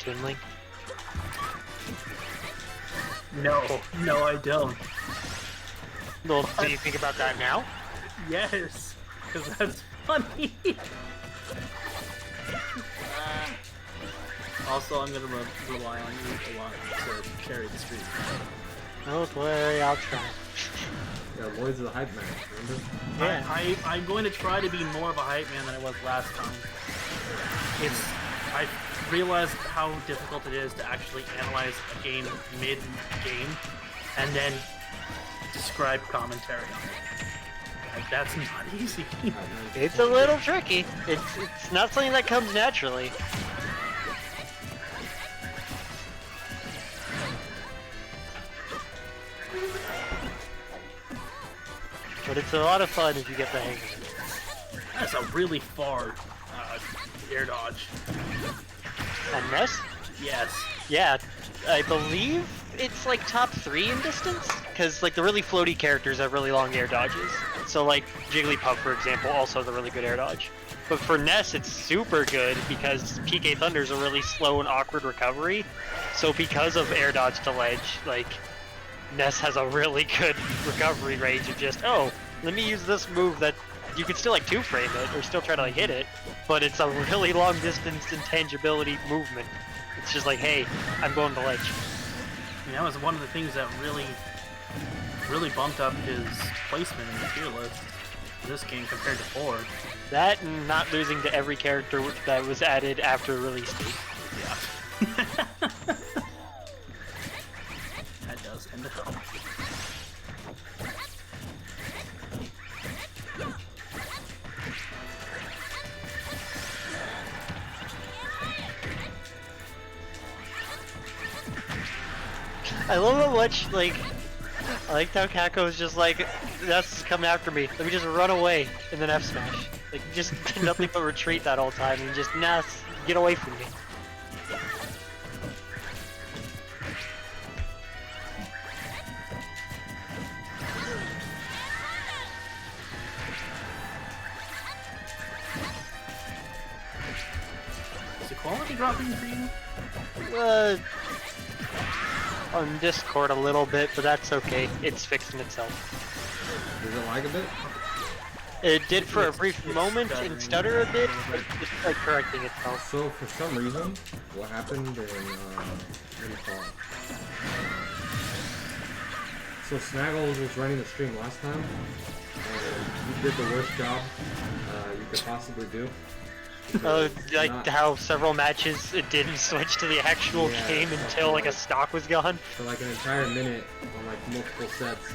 Twinling? No, no, I don't. Well, do you think about that now? Yes, because that's funny. Also, I'm gonna rely on you a lot to carry the stream. Don't worry, I'll try. Yeah, Lloyd's the hype man, remember? Yeah. I'm going to try to be more of a hype man than I was last time. I realized how difficult it is to actually analyze a game mid-game and then describe commentary on it. Like, that's not easy. It's a little tricky. It's not something that comes naturally. But it's a lot of fun if you get the hang of it. That's a really far air dodge. On Ness? Yes. Yeah, I believe it's like top 3 in distance, because like the really floaty characters have really long air dodges. So like Jigglypuff, for example, also has a really good air dodge. But for Ness, it's super good because PK Thunder's a really slow and awkward recovery. So because of air dodge to ledge, like Ness has a really good recovery range of just, oh, let me use this move that you could still like 2-frame it or still try to like hit it, but it's a really long distance intangibility movement. It's just like, hey, I'm going to ledge. I mean, that was one of the things that really bumped up his placement in the tier list in this game compared to 4. That and not losing to every character that was added after release date. Yeah. That does tend to help. I love how much, like, I liked how Caco is just like, that's coming after me, let me just run away, and then F-smash. Like, just nothing but retreat that whole time, and just, nah, get away from me. Is the quality dropping for you? On Discord a little bit, but that's okay. It's fixing itself. Does it lag a bit? It did for a brief moment and stutter a bit, but it's like correcting itself. So for some reason, what happened in what do you call it? So Snaggles was running the stream last time, and you did the worst job you could possibly do. Like how several matches it didn't switch to the actual game until like a stock was gone. For like an entire minute on like multiple sets,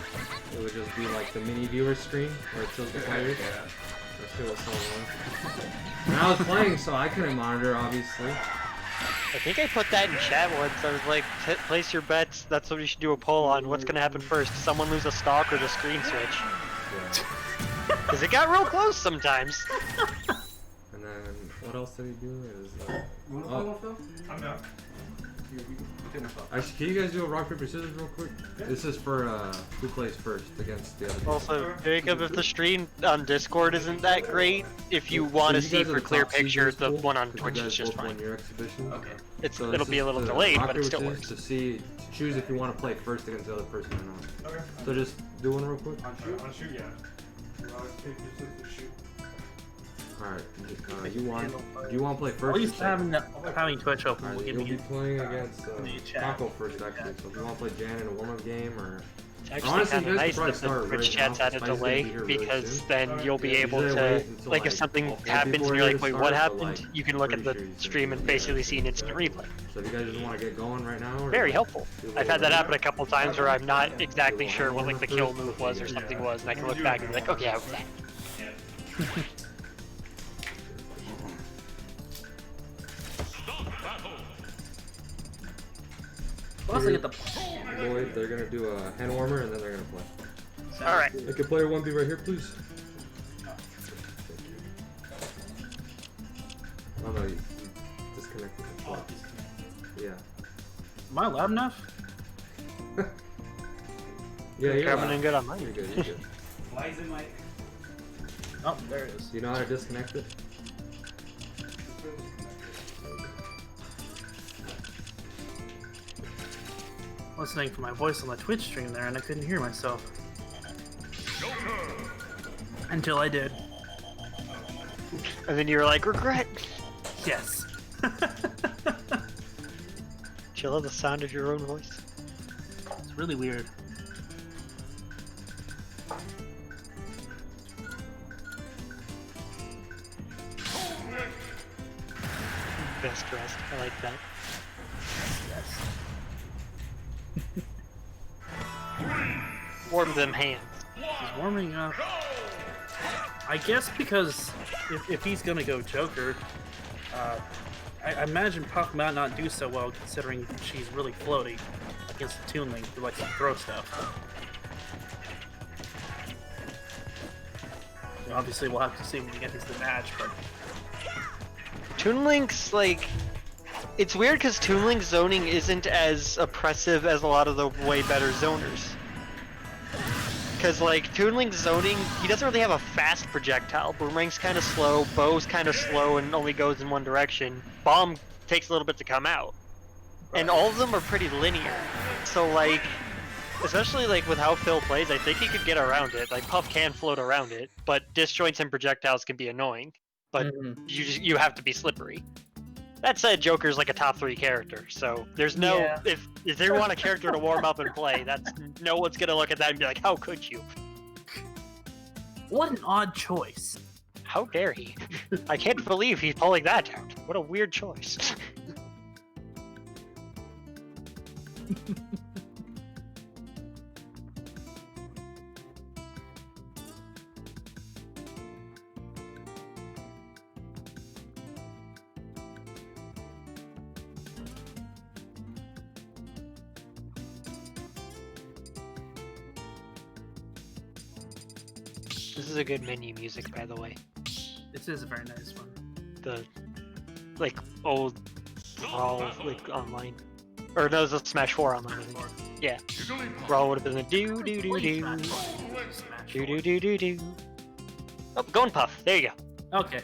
it would just be like the mini viewer screen where it shows the players. That shit was so long. And I was playing, so I couldn't monitor, obviously. I think I put that in chat once. I was like, place your bets. That's what we should do a poll on. What's gonna happen first? Someone lose a stock or the screen switch? Because it got real close sometimes. And then what else did he do? Is You wanna play one, Phil? I'm down. actually, can you guys do a rock paper scissors real quick? Yeah. This is for who plays first against the other team. Also, Jacob, if the stream on Discord isn't that great, if you want to So see you guys are for the clear top seed in pictures, this the pool, one on 'cause you Twitch guys is just both won fine. your exhibition. Okay. So It'll be a little the delayed, rock, but it paper, still scissors works. To see, to choose if you want to play first against the other person or not. Okay. So just do one real quick. On shoot, yeah. Rock, paper, scissors, shoot. Alright, you want? Do you want to play first? At least having Twitch open Alright, will give you'll me be playing against the chat. Caco first, actually. So if you want to play Jan in a warm-up game, or It's actually honestly, kind you of guys nice could that the probably Twitch start chat's right at a now. Spice's gonna delay be here really because soon. then you'll be able usually to, wait until, like if something all four happens people and are you're ready like, to wait, start, what but, happened? like, You can look at pretty the sure he's stream gonna and be basically there see an instant soon. replay. So if you guys just want to get going right now, or Very helpful. do a I've had that little happen a couple times where I'm not exactly do a sure what like the kill first, move was or yeah. something was, and I can look back and be like, okay, I was that. Plus, I get the. Lloyd, they're gonna do a hand warmer and then they're gonna play. Alright. Hey, can player 1 be right here, please? Oh no, you disconnected the plug. Yeah. Am I loud enough? Yeah, you're Coming loud. in good on mine. You're good, you're good. Why is it my... Oh, there it is. Do you know how to disconnect it? listening for my voice on the Twitch stream there, and I couldn't hear myself. Until I did. And then you were like, regret. Yes. Do you love the sound of your own voice? It's really weird. Best dressed. I like that. Yes. Warm them hands. He's warming up. I guess because if he's gonna go Joker, I imagine Puff might not do so well considering she's really floaty against the Toon Link who likes to throw stuff. So obviously, we'll have to see when we get into the match, but Toon Link's like, it's weird because Toon Link's zoning isn't as oppressive as a lot of the way better zoners. Because like Toon Link's zoning, he doesn't really have a fast projectile. Boomerang's kind of slow, bow's kind of slow and only goes in one direction. Bomb takes a little bit to come out, and all of them are pretty linear. So like, especially like with how Phil plays, I think he could get around it. Like Puff can float around it, but disjoints and projectiles can be annoying. But you have to be slippery. That said, Joker's like a top 3 character, so there's no if they want a character to warm up and play, that's no one's gonna look at that and be like, how could you? what an odd choice. How dare he? I can't believe he's pulling that out. What a weird choice. This is a good menu music, by the way. This is a very nice one. The like old Brawl like online, or no, it was a Smash 4 online. I think. Yeah, Brawl would have been a do do do do do do do do do. Oh, going Puff. There you go. Okay.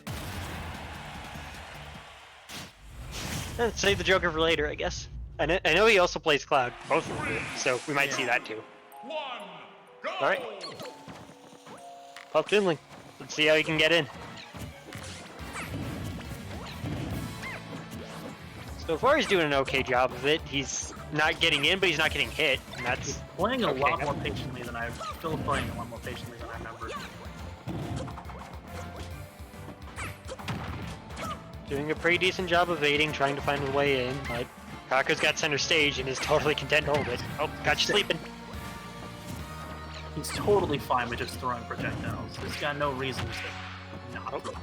Save the Joker for later, I guess. I know he also plays Cloud. Both of them do, so we might see that too. All right. Puff Toonling. Let's see how he can get in. So far, he's doing an okay job of it. He's not getting in, but he's not getting hit. And that's Playing a okay. lot more patiently than I still playing a lot more patiently than I remember. doing a pretty decent job of evading, trying to find a way in, but Caco's got center stage and is totally content to hold it. Oh, got you sleeping. He's totally fine with just throwing projectiles. He's got no reason to not throw them.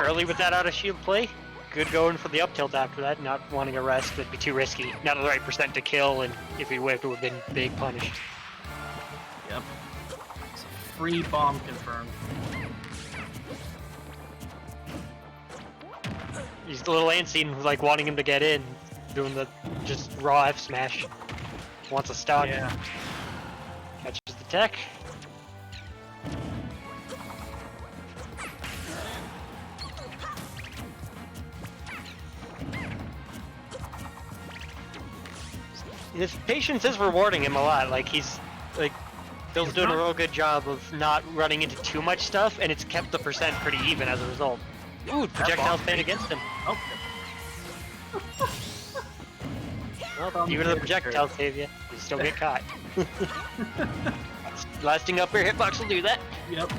Early with that out of shield play. Good going for the up tilt after that, not wanting a rest, would be too risky. Not the right percent to kill, and if he whipped, it would have been big punish. Yep. It's a free bomb confirmed. He's a little antsy, like wanting him to get in, doing the just raw F smash. Wants a stock. Yeah. Catches the tech. His patience is rewarding him a lot. Like he's like Phil's doing a real good job of not running into too much stuff, and it's kept the percent pretty even as a result. Ooh, projectiles pan against him. Oh. Well, even the projectiles save you. You still get caught. Lasting up air hitbox will do that. Yep.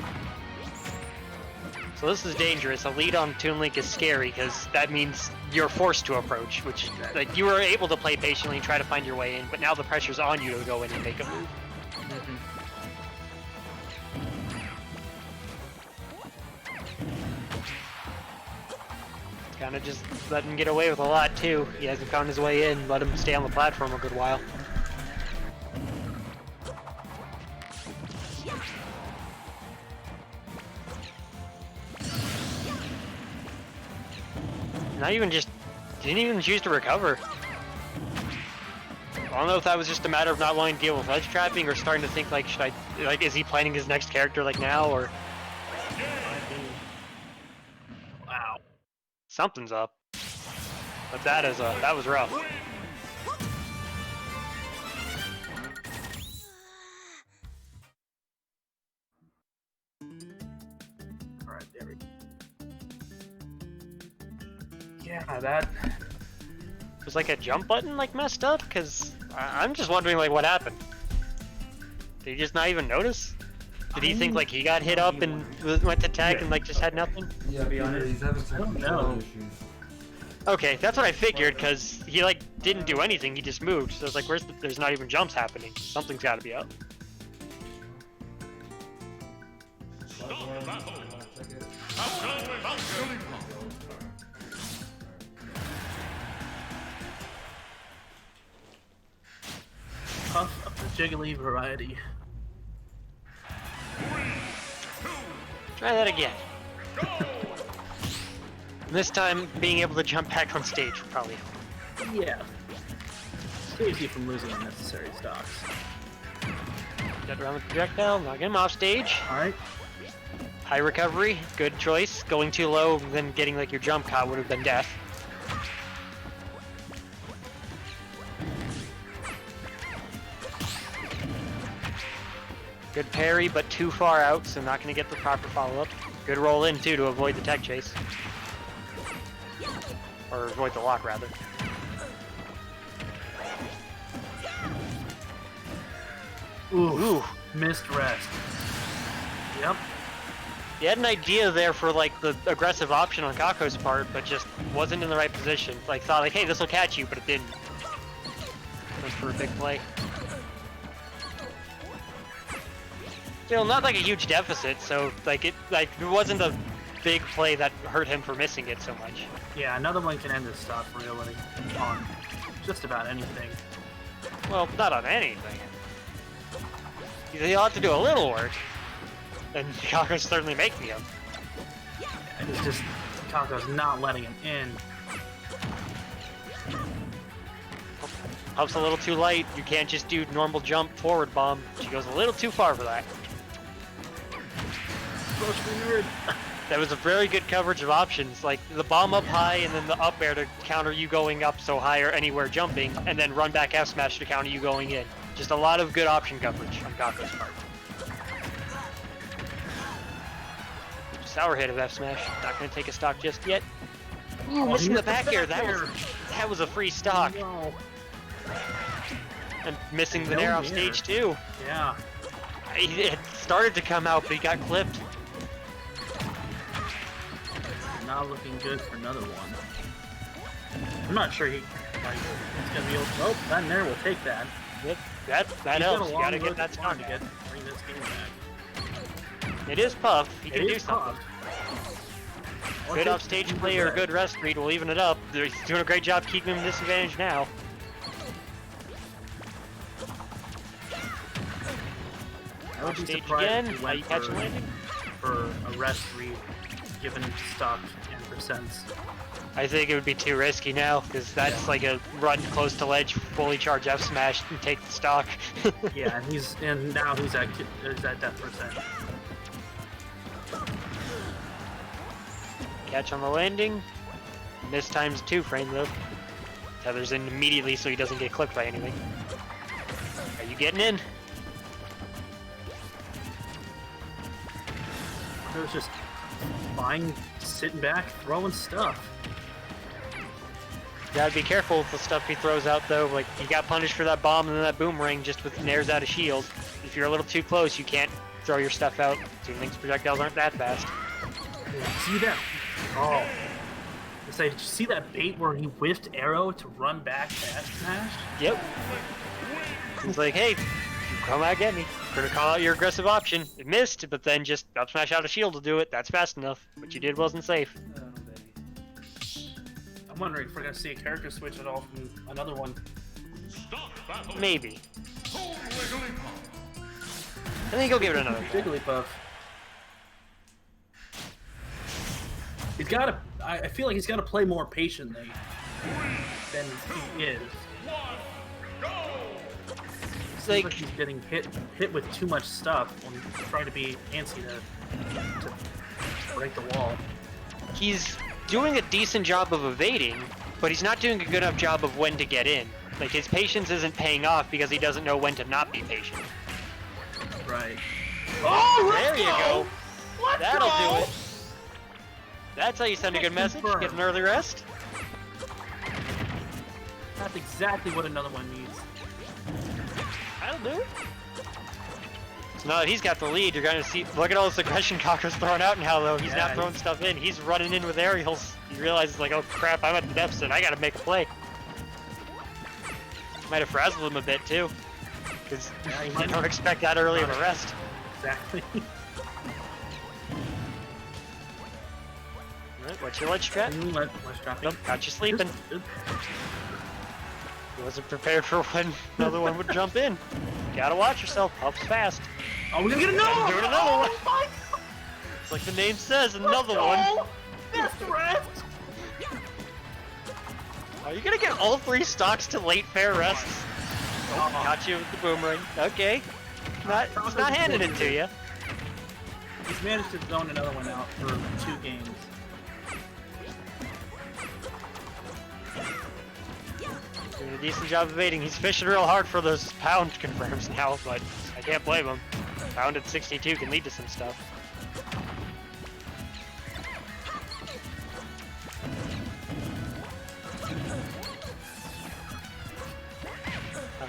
So this is dangerous. A lead on Toon Link is scary because that means you're forced to approach, which like you were able to play patiently and try to find your way in, but now the pressure's on you to go in and make a move. Kind of just let him get away with a lot too. He hasn't found his way in. Let him stay on the platform a good while. Not even just didn't even choose to recover. I don't know if that was just a matter of not wanting to deal with ledge trapping or starting to think like, should I like is he planning his next character like now or Wow. something's up. But that was rough. Yeah, that. Was like a jump button like messed up? Cause I'm just wondering like what happened. Did he just not even notice? Did he think like he got hit up and went to tag and like just had nothing? Yeah, to be honest, he's having some don't control know. issues. Okay, that's what I figured, cause he like didn't do anything, he just moved. So I was like, there's not even jumps happening. Something's gotta be up. Puff of the jiggly variety. Try that again. This time, being able to jump back on stage would probably help. Yeah. Saves you from losing unnecessary stocks. Get around the projectile, knock him off stage. Alright. High recovery, good choice. Going too low, then getting like your jump caught would have been death. Good parry, but too far out, so not going to get the proper follow-up. Good roll in, too, to avoid the tech chase. Or avoid the lock, rather. Ooh. Missed rest. Yep. He had an idea there for, like, the aggressive option on Caco's part, but just wasn't in the right position. Like, thought, like, hey, this will catch you, but it didn't. Went for a big play. Still, not like a huge deficit, so like it wasn't a big play that hurt him for missing it so much. Yeah, another one can end this stock really on just about anything. Well, not on anything. He'll have to do a little work, and Caco's certainly making him. And it's just Caco's not letting him in. Puff's a little too light. You can't just do normal jump forward bomb. She goes a little too far for that. That was a very good coverage of options, like the bomb up high and then the up air to counter you going up so high or anywhere jumping, and then run back F smash to counter you going in. Just a lot of good option coverage on Caco's part. Sour hit of F smash, not going to take a stock just yet. Ooh, missing the back air, that was a free stock. No. And missing the nair off stage too. Yeah. It started to come out, but he got clipped. Not looking good for another one. I'm not sure he's gonna be able to. Oh, that nair will take that. Yep, that helps. You gotta get that stock to bring this game back. It is Puff. He can do something. Puff. Good off stage play or a good rest read will even it up. He's doing a great job keeping him disadvantaged now. I would be Stage surprised again. if he How went you catch a landing? for a rest read, given stock and percents. I think it would be too risky now, because that's like a run close to ledge, fully charge F smash, and take the stock. Yeah, and now he's at death percent. Catch on the landing. This time's 2 frame though. Tethers in immediately so he doesn't get clipped by anything. Are you getting in? It was just fine, sitting back, throwing stuff. Gotta be careful with the stuff he throws out though. Like, he got punished for that bomb and then that boomerang just with nairs out of shield. If you're a little too close, you can't throw your stuff out. Team Link's projectiles aren't that fast. See that? Oh. Did you see that bait where he whiffed arrow to run back to F smash? Yep. He's like, hey, you come out get me. We're gonna call out your aggressive option. It missed, but then just up smash out a shield to do it. That's fast enough. What you did wasn't safe. I'm wondering if we're gonna see a character switch at all from another one. Maybe. I think he'll give it another try. Jigglypuff. He's gotta. I feel like he's gotta play more patiently than he is. It's Like like, he's getting hit with too much stuff and trying to be antsy to break the wall. he's doing a decent job of evading, but he's not doing a good enough job of when to get in. Like, his patience isn't paying off because he doesn't know when to not be patient. Right. Oh, there you go. That'll do it. That's how you send a good message. Get an early rest. That's exactly what another one needs. That'll do it. So now that he's got the lead, you're gonna see. Look at all this aggression Caco's throwing out now, though. He's not throwing stuff in. He's running in with aerials. He realizes, like, oh crap, I'm at the deficit. I gotta make a play. Might have frazzled him a bit too, because you don't expect that early of a rest. Exactly. Alright, what's your ledge trap? Let's drop Nope, got you sleeping. He wasn't prepared for when another one would jump in. Gotta watch yourself. Puff's fast. Oh, we're gonna get another Doing another one. It's like the name says, another one. Best rest! Are you gonna get all 3 stocks to late fair rests? Oh, got you with the boomerang. Okay. He's not handing it to you. He's managed to zone another one out for 2 games. Doing a decent job of evading. He's fishing real hard for those pound confirms now, but I can't blame him. Pound at 62 can lead to some stuff.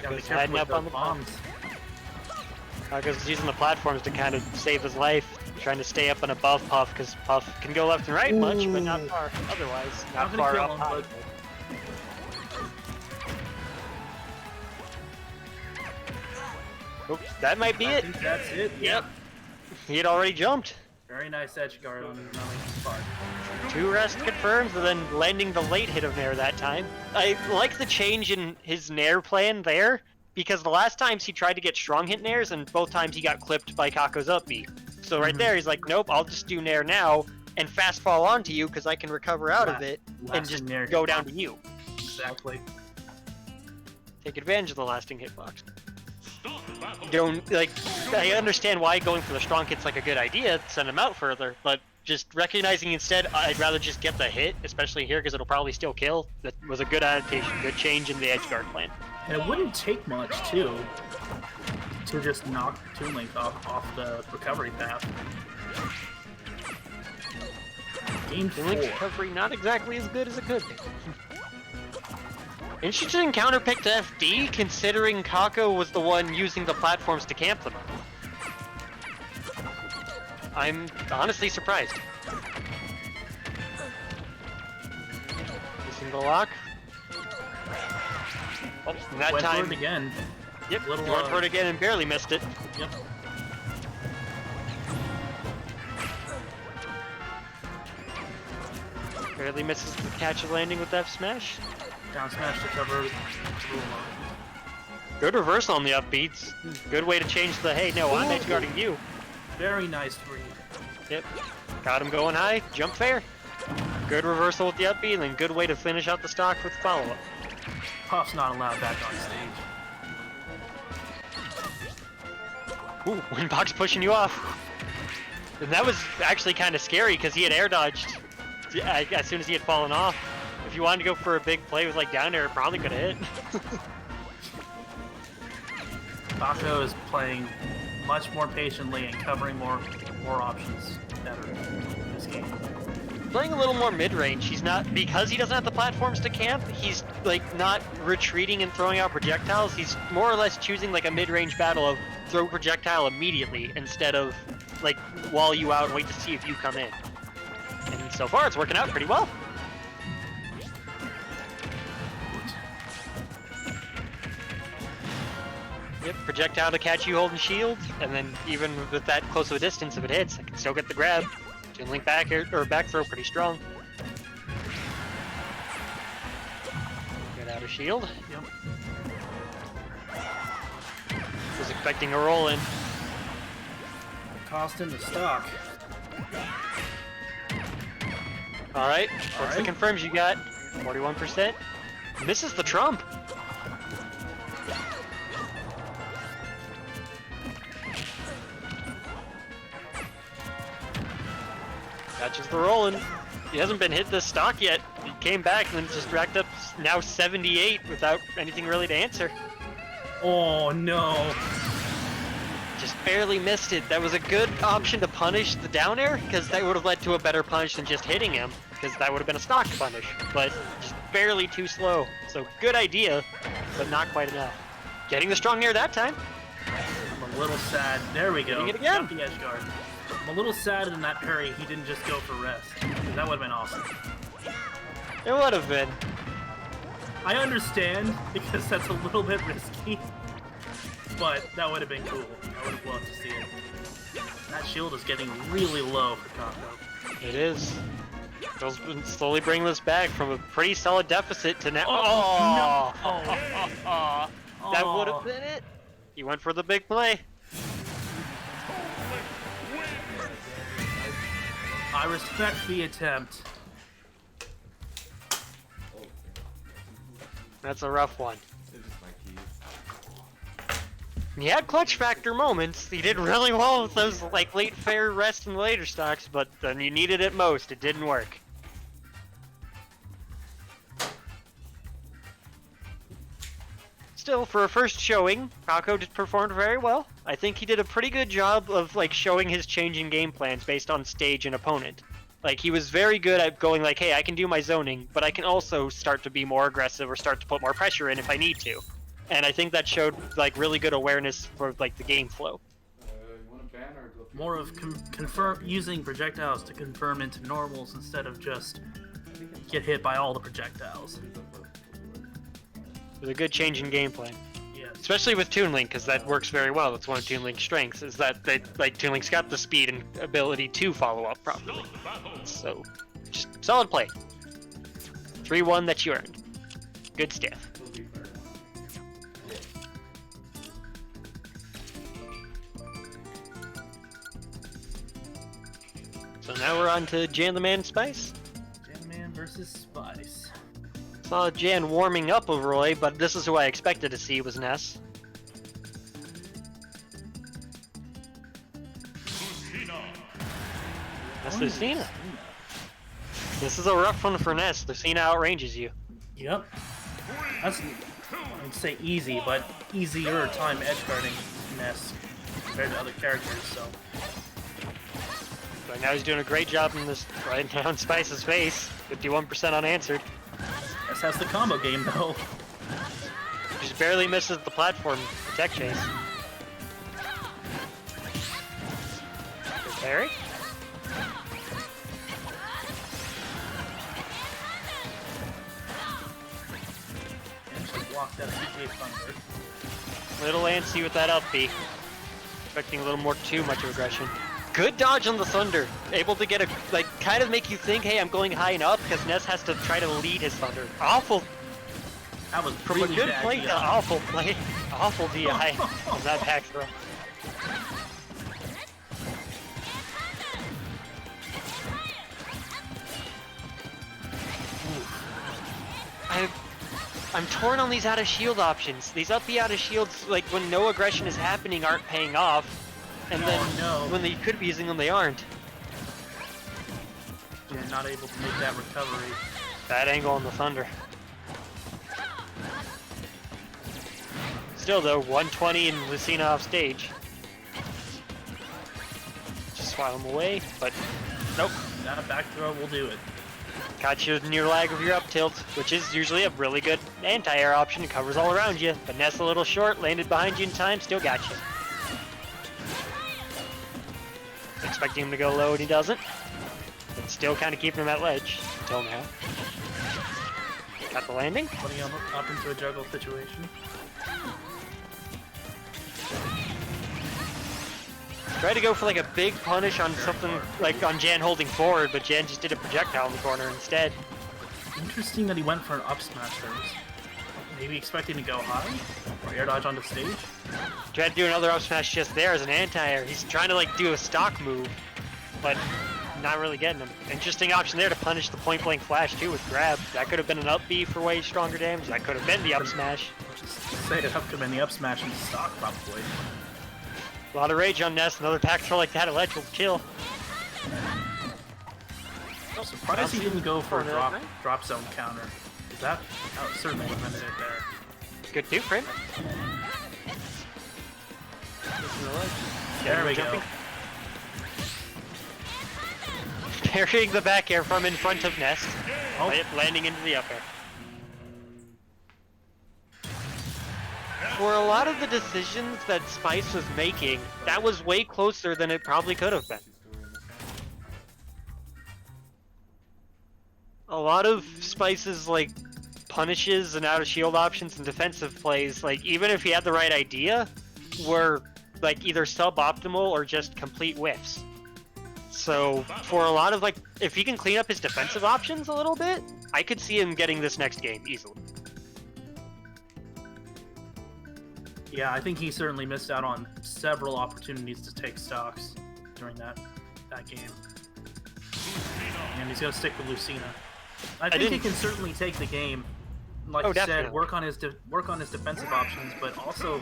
Caco's heading up on the bombs. Caco's using the platforms to kind of save his life, trying to stay up and above Puff, because Puff can go left and right much, but not far otherwise. Not far up high. Oops, that might be it. I think that's it. Yep. He had already jumped. Very nice edge guard on another spot. 2 rest confirms, and then landing the late hit of Nair that time. I like the change in his Nair plan there, because the last times he tried to get strong hit Nairs, and both times he got clipped by Caco's up B. So right there, he's like, nope, I'll just do Nair now, and fast fall onto you, because I can recover out of it, and just go down to you. Exactly. Take advantage of the lasting hitbox. Don't, like, I understand why going for the strong hit's like a good idea, send him out further, but just recognizing instead, I'd rather just get the hit, especially here, because it'll probably still kill. That was a good adaptation, good change in the edge guard plan. And it wouldn't take much, too, to just knock Toon Link off the recovery path. Game 4. Toon Link's recovery not exactly as good as it could be. Interesting counterpick to FD, considering Caco was the one using the platforms to camp them. I'm honestly surprised. Missing the lock. Oh, that Went time for it again. Yep, Little, went for it again and barely missed it. Yep. Barely misses the catch of landing with F smash. Down smash to cover. Good reversal on the upbeats. Good way to change the, hey, no, I'm edge guarding you. Very nice read. Yep. Got him going high. Jump fair. Good reversal with the upbeat, and then good way to finish out the stock with follow-up. Puff's not allowed back on stage. Ooh, Windbox pushing you off. And that was actually kind of scary because he had air dodged as soon as he had fallen off. If you wanted to go for a big play with like down air, it probably could have hit. Caco is playing much more patiently and covering more options better in this game. Playing a little more mid-range. He's not, because he doesn't have the platforms to camp, he's like not retreating and throwing out projectiles. He's more or less choosing like a mid-range battle of throw projectile immediately instead of like wall you out and wait to see if you come in. And so far it's working out pretty well. Yep, projectile to catch you holding shield, and then even with that close of a distance, if it hits, I can still get the grab. Can link back or back throw pretty strong. Get out of shield. Yep. Was expecting a roll in. Cost in the stock. Alright, what's the confirms you got? 41%. Misses the trump. Catches the roll, and he hasn't been hit this stock yet. He came back and then just racked up now 78 without anything really to answer. Oh no! Just barely missed it. That was a good option to punish the down air, because that would have led to a better punish than just hitting him, because that would have been a stock punish. But just barely too slow. So good idea, but not quite enough. Getting the strong air that time. I'm a little sad. There we go. Getting it again. Got the edge guard. I'm a little sad in that hurry he didn't just go for rest. 'Cause that would have been awesome. It would have been. I understand because that's a little bit risky, but that would have been cool. I would have loved to see it. That shield is getting really low for Caco. It is. Bill's been slowly bringing this back from a pretty solid deficit to now. Oh, Oh, that would have been it. He went for the big play. I respect the attempt. That's a rough one. It's just my keys. He had clutch factor moments. He did really well with those like late fair rest and later stocks, but then you needed it most. It didn't work. Still, for a first showing, Caco performed very well. I think he did a pretty good job of like showing his changing game plans based on stage and opponent. Like he was very good at going like, hey, I can do my zoning, but I can also start to be more aggressive or start to put more pressure in if I need to. And I think that showed like really good awareness for like the game flow. You want a banner? Go through More of confirm using projectiles to confirm into normals instead of just get hit by all the projectiles. With a good change in game plan. Yes. Especially with Toon Link, because that works very well. That's one of Toon Link's strengths, is that like Toon Link's got the speed and ability to follow up properly. So, just solid play. 3-1 that you earned. Good stuff. It'll be fair. So now we're on to JanTheMan Spice. JanTheMan versus Spice. Saw Jan warming up over Roy, but this is who I expected to see was Ness. That's Lucina. This is a rough one for Ness. Lucina outranges you. Yep. That's, I'd say easy, but easier time edge guarding Ness compared to other characters, so. But now he's doing a great job in this right now in Spice's face. 51% unanswered. Ness has the combo game, though. Just barely misses the platform tech chase. Good parry. Actually blocked that CK thunder. Little antsy with that up B. Expecting a little more too much of aggression. Good dodge on the thunder. Able to get a, like, kind of make you think, hey, I'm going high and up, because Ness has to try to lead his thunder. Awful. That was From really a good bad play DI. to awful play. Awful DI on that back throw. I'm torn on these out of shield options. These up B out of shields, like when no aggression is happening, aren't paying off. And then when they could be using them, they aren't. They're not able to make that recovery. Bad angle on the thunder. Still though, 120 and Lucina off stage. Just swat him away, but nope. That back throw will do it. Caught you near lag of your up tilt, which is usually a really good anti-air option. It covers all around you, but Ness a little short, landed behind you in time, still got you. Expecting him to go low and he doesn't. But still kind of keeping him at ledge until now. Got the landing. Putting him up into a juggle situation. Tried to go for like a big punish on something like on Jan holding forward, but Jan just did a projectile in the corner instead. Interesting that he went for an up smash there. Maybe expecting to go high? Or air dodge onto stage? Tried to do another up smash just there as an anti-air. He's trying to like do a stock move, but not really getting him. Interesting option there to punish the point blank flash too with grab. That could have been an up B for way stronger damage. That could have been the up smash. Just say it up could have been the up smash into stock probably. A lot of rage on Ness. Another back throw like that at ledge will kill. I'm surprised he didn't go for a drop zone counter. That certainly would have ended it there. Good two frame. There we go. Parrying the back air from in front of Nest. Oh. Landing into the up air. for a lot of the decisions that Spice was making, that was way closer than it probably could have been. A lot of Spice's like punishes and out of shield options and defensive plays, like even if he had the right idea, were like either suboptimal or just complete whiffs. So for a lot of like, if he can clean up his defensive options a little bit, I could see him getting this next game easily. Yeah, I think he certainly missed out on several opportunities to take stocks during that game. And he's gonna stick with Lucina. I think he can certainly take the game. Like you said, work on his defensive options, but also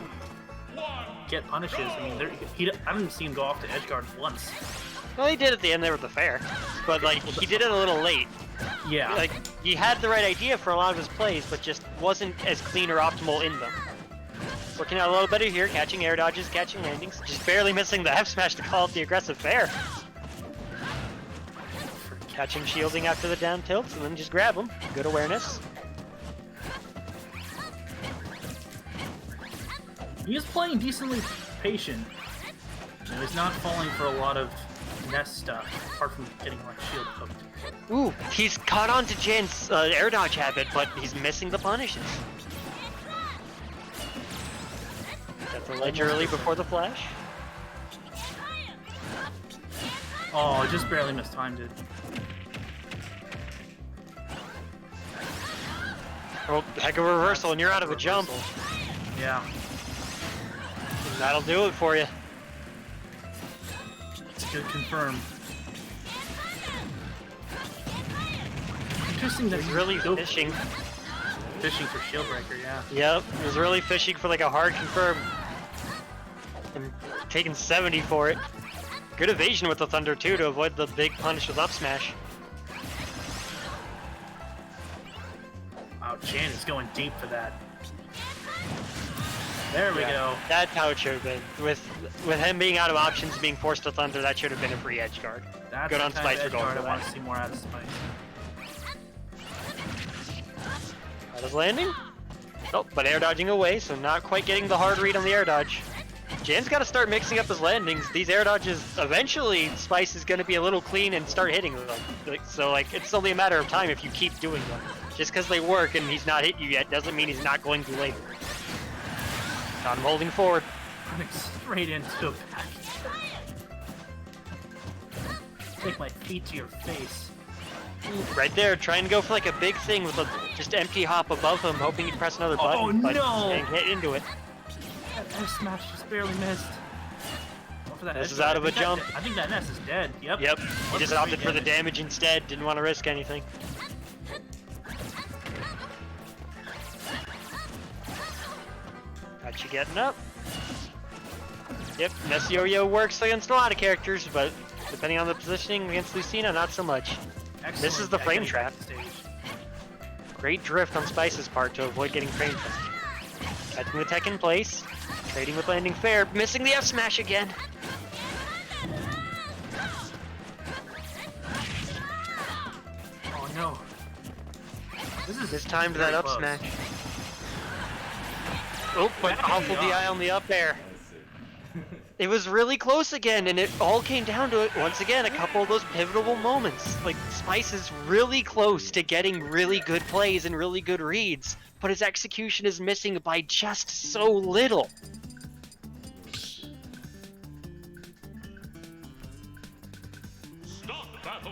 get punishes. I mean, I haven't seen him go off to edgeguard once. Well, he did at the end there with the fair, but like he did it a little late. Yeah. Like he had the right idea for a lot of his plays, but just wasn't as clean or optimal in them. Working out a little better here, catching air dodges, catching landings, just barely missing the F smash to call it the aggressive fair. Catching shielding after the down tilts, and then just grab him. Good awareness. He is playing decently patient. You know, he's not falling for a lot of nest stuff, apart from getting like shield poked. Ooh, he's caught on to Jan's air dodge habit, but he's missing the punishes. Got the ledge early before the flash. Oh, just barely mistimed it. Oh, heck of a reversal, and you're out of a jump. Yeah. And that'll do it for you. Good confirm. Interesting that He's really fishing. Fishing for shield breaker, yeah. Yep, he was really fishing for like a hard confirm. And taking 70 for it. Good evasion with the Thunder too to avoid the big punish with up smash. Wow, Jan is going deep for that. There we go. That's how it should have been. With him being out of options, being forced to Thunder, that should have been a free edge guard. That's good on Spice for going for I want that. to see more out of Spice. Out of landing? Oh, but air dodging away, so not quite getting the hard read on the air dodge. Jan's got to start mixing up his landings. These air dodges, eventually, Spice is going to be a little clean and start hitting them. So, like, it's only a matter of time if you keep doing them. Just because they work and he's not hit you yet doesn't mean he's not going to later. Got him holding forward. Running straight into a back. Take my feet to your face. Right there, trying to go for like a big thing with a just empty hop above him, hoping he'd press another button. Oh, but no! Can't get into it. That F smash just barely missed. For that This is out of a jump. I think that Ness is dead. Yep. Yep. He just opted for the damage instead. Didn't want to risk anything. Got you getting up. Yep. Ness Yo-Yo works against a lot of characters, but depending on the positioning against Lucina, not so much. Excellent. This is the frame trap. Stage. Great drift on Spice's part to avoid getting frame trapped. Catching the tech in place. Trading with landing fair. Missing the F smash again. Oh no. This time to that up smash. Oh, but awful DI on the up air. It was really close again, and it all came down to it, once again, a couple of those pivotal moments. Like, Spice is really close to getting really good plays and really good reads, but his execution is missing by just so little.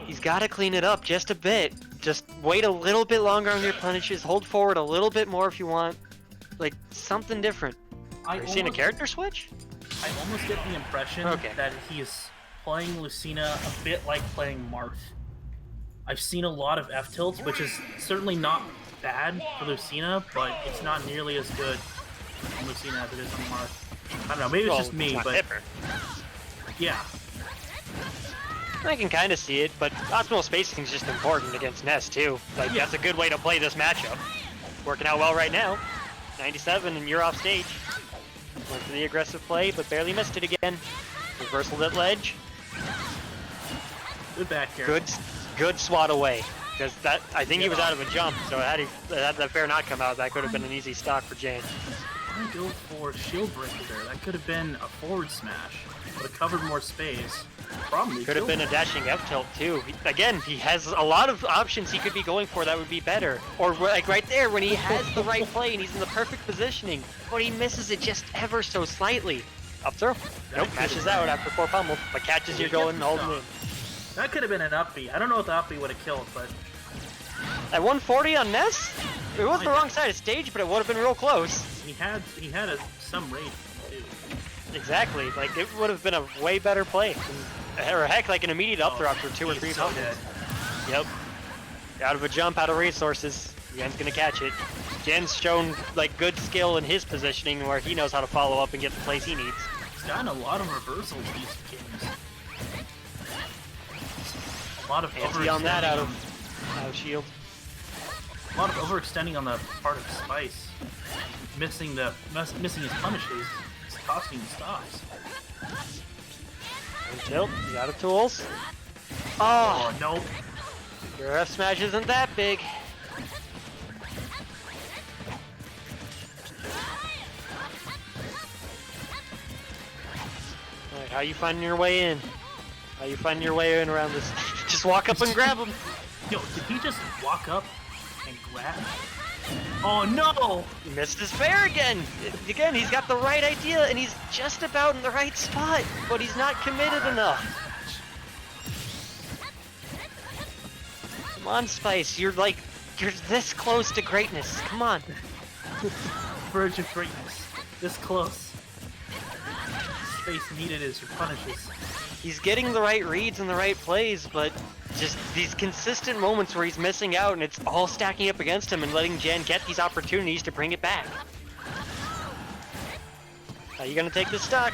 He's got to clean it up just a bit. Just wait a little bit longer on your punishes, hold forward a little bit more if you want. Like, something different. Are you seeing a character switch? I almost get the impression that he is playing Lucina a bit like playing Marth. I've seen a lot of F-tilts, which is certainly not bad for Lucina, but it's not nearly as good on Lucina as it is on Marth. I don't know, maybe it's just me, but... Yeah. I can kind of see it, but optimal spacing is just important against Ness, too. Like, that's a good way to play this matchup. Working out well right now. 97, and you're off stage. Went for the aggressive play, but barely missed it again. Reversal that ledge. Good back here. Good swat away. Because that, I think he was out of a jump, so had that fair not come out, that could have been an easy stock for Jan. gonna go for shield breaker there. That could have been a forward smash. Would have covered more space. Probably Could have been a dashing F tilt too. Again, he has a lot of options he could be going for that would be better. Or like right there when he has the right play and he's in the perfect positioning, but he misses it just ever so slightly. Up throw. Nope, matches out after 4 pummel, but catches you going holding in. That could have been an up B. I don't know if the up B would have killed, but At 140 on Ness, it was the wrong side of stage, but it would have been real close. he had some rage too. Exactly, like it would have been a way better play. Or heck, like an immediate up throw after 2 or 3 He's so pummels. dead. Yep. Out of a jump, out of resources. Jan's gonna catch it. Jan's shown like good skill in his positioning where he knows how to follow up and get the plays he needs. He's gotten a lot of reversals these games. A lot of Fancy on that out overextending of shield. a lot of overextending on the part of Spice. Missing his punishes. It's costing stocks. And tilt, he's out of tools. Oh Oh, nope. your F smash isn't that big. Alright, how you finding your way in? How you finding your way in around this? Just walk up and grab him. Yo, did he just walk up and grab? Oh no! He missed his fair again. Again, he's got the right idea and he's just about in the right spot, but he's not committed enough. Come on, Spice. You're this close to greatness. Come on. Verge of greatness. This close. Space needed is your punishes. He's getting the right reads and the right plays, but just these consistent moments where he's missing out and it's all stacking up against him and letting Jan get these opportunities to bring it back. How you gonna take this stock?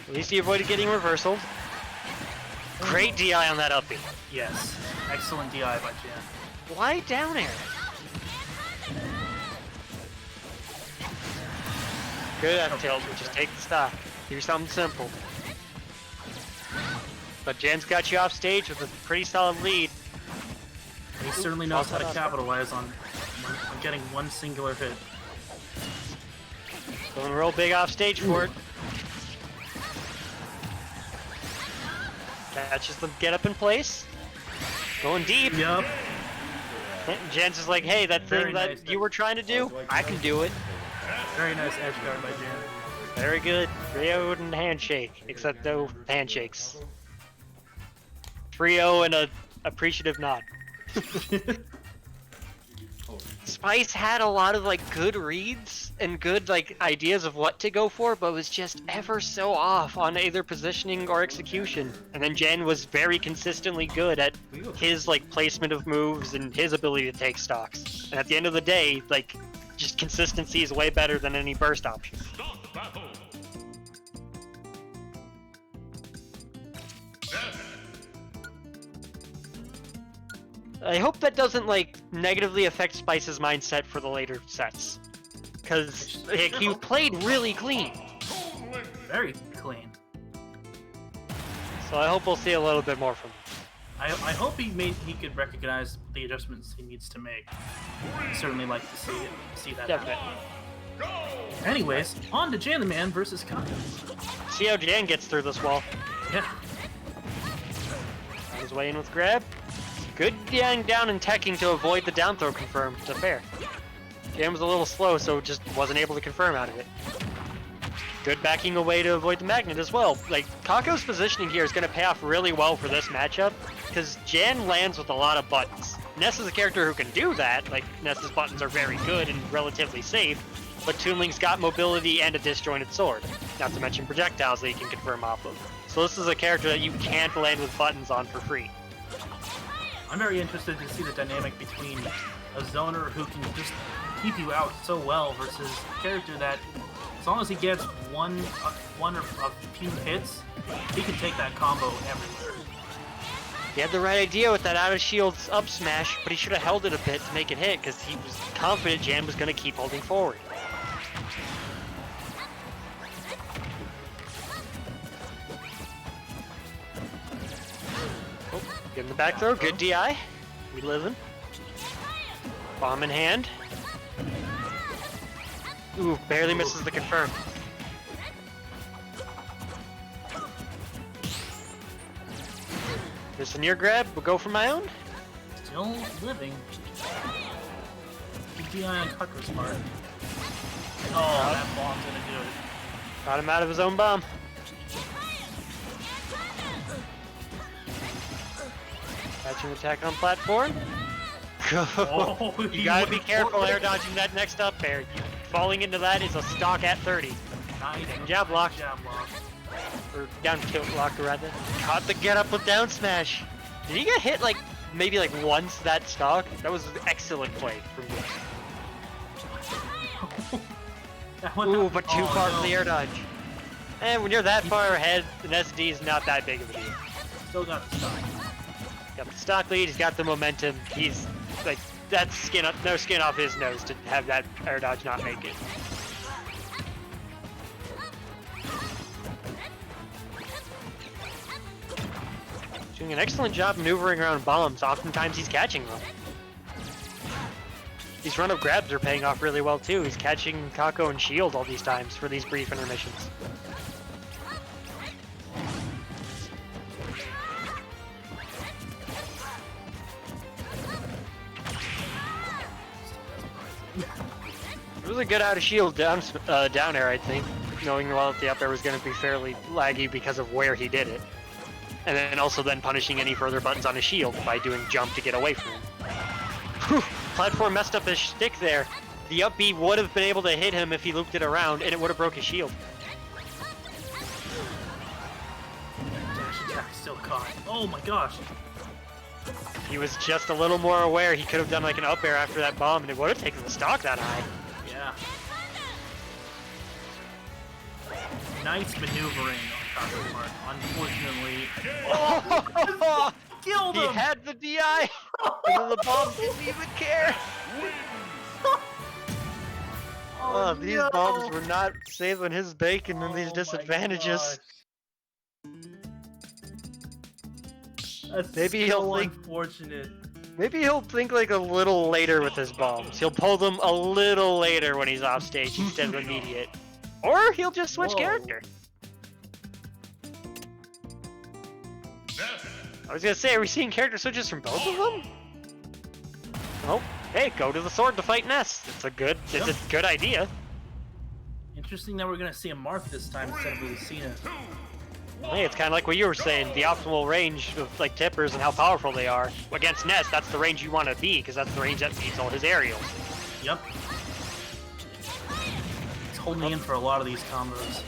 At least he avoided getting reversaled. Great DI on that uppie. Yes. Excellent DI by Jan. Why down air? Good F tilt, just take the stock. Do something simple. But Jan's got you off stage with a pretty solid lead. He certainly knows how to capitalize on getting one singular hit. Going real big off stage for it. Catches the get up in place. Going deep. Yup. Jan's just like, hey, that Very thing that nice. you were trying to do, I can do it. Very nice edge guard by Jan. Very good. Trio and handshake, except no handshakes. Trio and a appreciative nod. Spice had a lot of good reads and good ideas of what to go for, but was just ever so off on either positioning or execution. And then Jan was very consistently good at his placement of moves and his ability to take stocks. And at the end of the day, just consistency is way better than any burst option. I hope that doesn't negatively affect Spice's mindset for the later sets, because he played really clean. Very clean. So I hope we'll see a little bit more from him. I hope he could recognize the adjustments he needs to make. I'd certainly like to see that happen. Definitely. Anyways, on to JanTheMan versus Caco. See how Jan gets through this wall. Yeah. On his way in with grab. Good Jan down and teching to avoid the down throw confirm to fair. Jan was a little slow, so just wasn't able to confirm out of it. Good backing away to avoid the magnet as well. Caco's positioning here is going to pay off really well for this matchup, because Jan lands with a lot of buttons. Ness is a character who can do that, Ness's buttons are very good and relatively safe, but Toon Link's got mobility and a disjointed sword, not to mention projectiles that he can confirm off of. So this is a character that you can't land with buttons on for free. I'm very interested to see the dynamic between a zoner who can just keep you out so well versus a character that, as long as he gets one or a few hits, he can take that combo everywhere. He had the right idea with that out of shields up smash, but he should have held it a bit to make it hit, because he was confident Jan was going to keep holding forward. Oh, getting the back throw, good DI. We living. Bomb in hand. Ooh, barely misses the confirm. There's a near grab. We'll go for my own. Still living. DI on Caco's part. Oh, that bomb's gonna do it. Got him out of his own bomb. Catching attack on platform. Oh, You gotta be careful air dodging that next up air. Falling into that is a stock at 30. Nice. Jab block. Jab block. Or down tilt block rather. Caught the get up with down smash. Did he get hit like maybe like once that stock? That was an excellent play from him. Ooh, but too far for the air dodge. And when you're that far ahead, an SD is not that big of a deal. Still got the stock. Got the stock lead, he's got the momentum. He's like, that's no skin off his nose to have that air dodge not make it. Doing an excellent job maneuvering around bombs. Oftentimes he's catching them. These run-up grabs are paying off really well too. He's catching Caco and shield all these times for these brief intermissions. It was a good out of shield down air, I think, knowing well that the up air was going to be fairly laggy because of where he did it. And then also then punishing any further buttons on his shield by doing jump to get away from him. Whew, platform messed up his stick there. The up B would have been able to hit him if he looped it around, and it would have broke his shield. Dash attack still caught. Oh my gosh. He was just a little more aware. He could have done like an up air after that bomb, and it would have taken the stock that high. Yeah. Nice maneuvering on Caco's part. Unfortunately. Oh, Killed him! he had the DI, and then the bomb didn't even care. Oh, these no. bombs were not saving his bacon in these Oh my disadvantages. gosh. That's Maybe so he'll think- unfortunate. Maybe he'll think like a little later with his bombs. He'll pull them a little later when he's off stage instead of immediate. Or he'll just switch Whoa. character. I was gonna say, are we seeing character switches from both of them? Oh, hey, go to the sword to fight Ness. It's a good idea. Interesting that we're gonna see a Marth this time instead of Lucina. Hey, it's kind of like what you were saying, the optimal range of like tippers and how powerful they are. Against Ness, that's the range you want to be, because that's the range that beats all his aerials. Yep. It's holding in for a lot of these combos.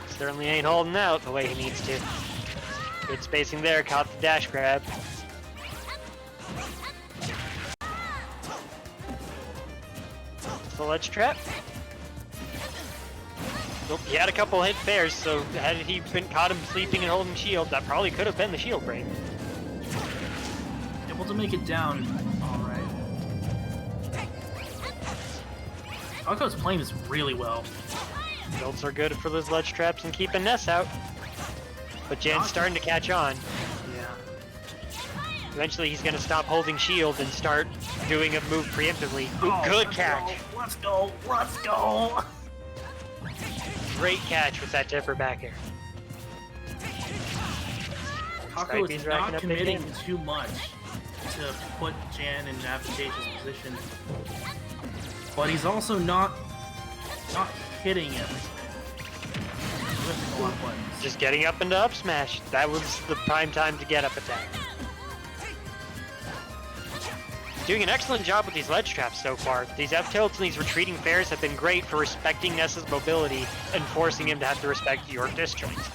Certainly ain't holding out the way he needs to. Good spacing there, caught the dash grab. So let's trap. Nope, he had a couple hit pairs, so had he been caught him sleeping and holding shield, that probably could have been the shield break. Able to make it down. Alright. Caco's playing this really well. Builds are good for those ledge traps and keeping Ness out. But Jan's starting to catch on. Yeah. Eventually he's going to stop holding shield and start doing a move preemptively. Ooh, good catch. Let's go! Let's go! Great catch with that tipper back air. Caco He's is racking not up big committing damage. too much to put Jan in an advantageous position. But he's also not hitting him. Lifting a lot of buttons. Just getting up into up smash. That was the prime time to get up attack. Doing an excellent job with these ledge traps so far. These F tilts and these retreating fairs have been great for respecting Ness's mobility and forcing him to have to respect your disjoints.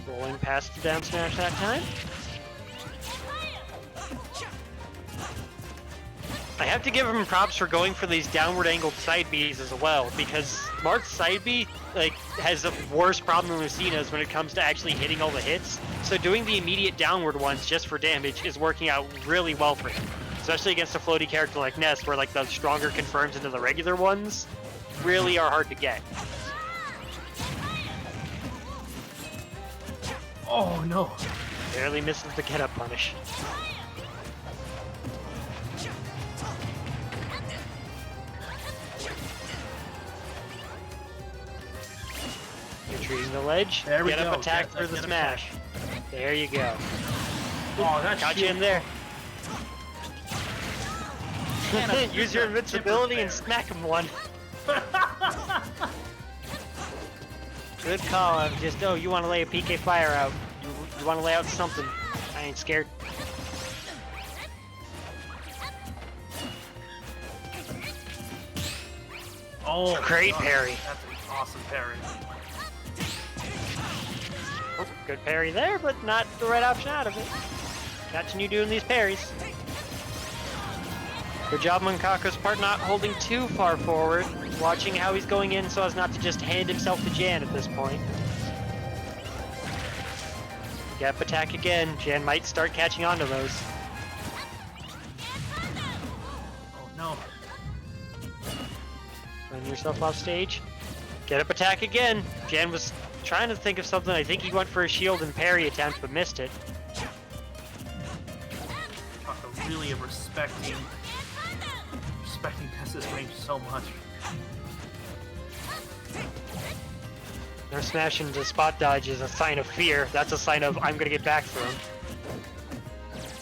Rolling past the down smash that time. I have to give him props for going for these downward angled side Bs as well, because Marth's side B has a worse problem than Lucina's when it comes to actually hitting all the hits. So doing the immediate downward ones just for damage is working out really well for him. Especially against a floaty character like Ness, where like the stronger confirms into the regular ones really are hard to get. Oh no! Barely misses the get up punish. Retreating the ledge. There we Get up go. attack Get for the up smash. There you go. Oh, that's Got you in there. Use your invincibility and smack him one. Good call. I'm just, oh, you want to lay a PK fire out. You want to lay out something. I ain't scared. Oh, Great God, parry. That's an awesome parry. Oh, good parry there, but not the right option out of it. Catching you doing these parries. Good job on Caco's part not holding too far forward, watching how he's going in so as not to just hand himself to Jan at this point. Gap attack again. Jan might start catching on to those. Oh no. Run yourself off stage. Get up attack again. Jan was trying to think of something. I think he went for a shield and parry attempt, but missed it. Caco really respecting Ness's range so much. Their smash into spot dodge is a sign of fear. That's a sign of, I'm gonna get back for him.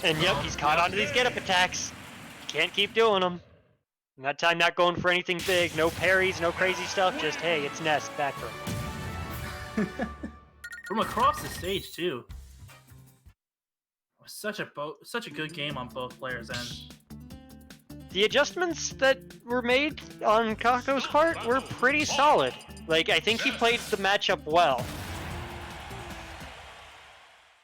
And yep, he's caught onto these get-up attacks. Can't keep doing them. And that time not going for anything big. No parries, no crazy stuff. Just, hey, it's Ness, back for him. From across the stage too. It was such a good game on both players' ends. The adjustments that were made on Caco's part were pretty solid. Like, I think he played the matchup well.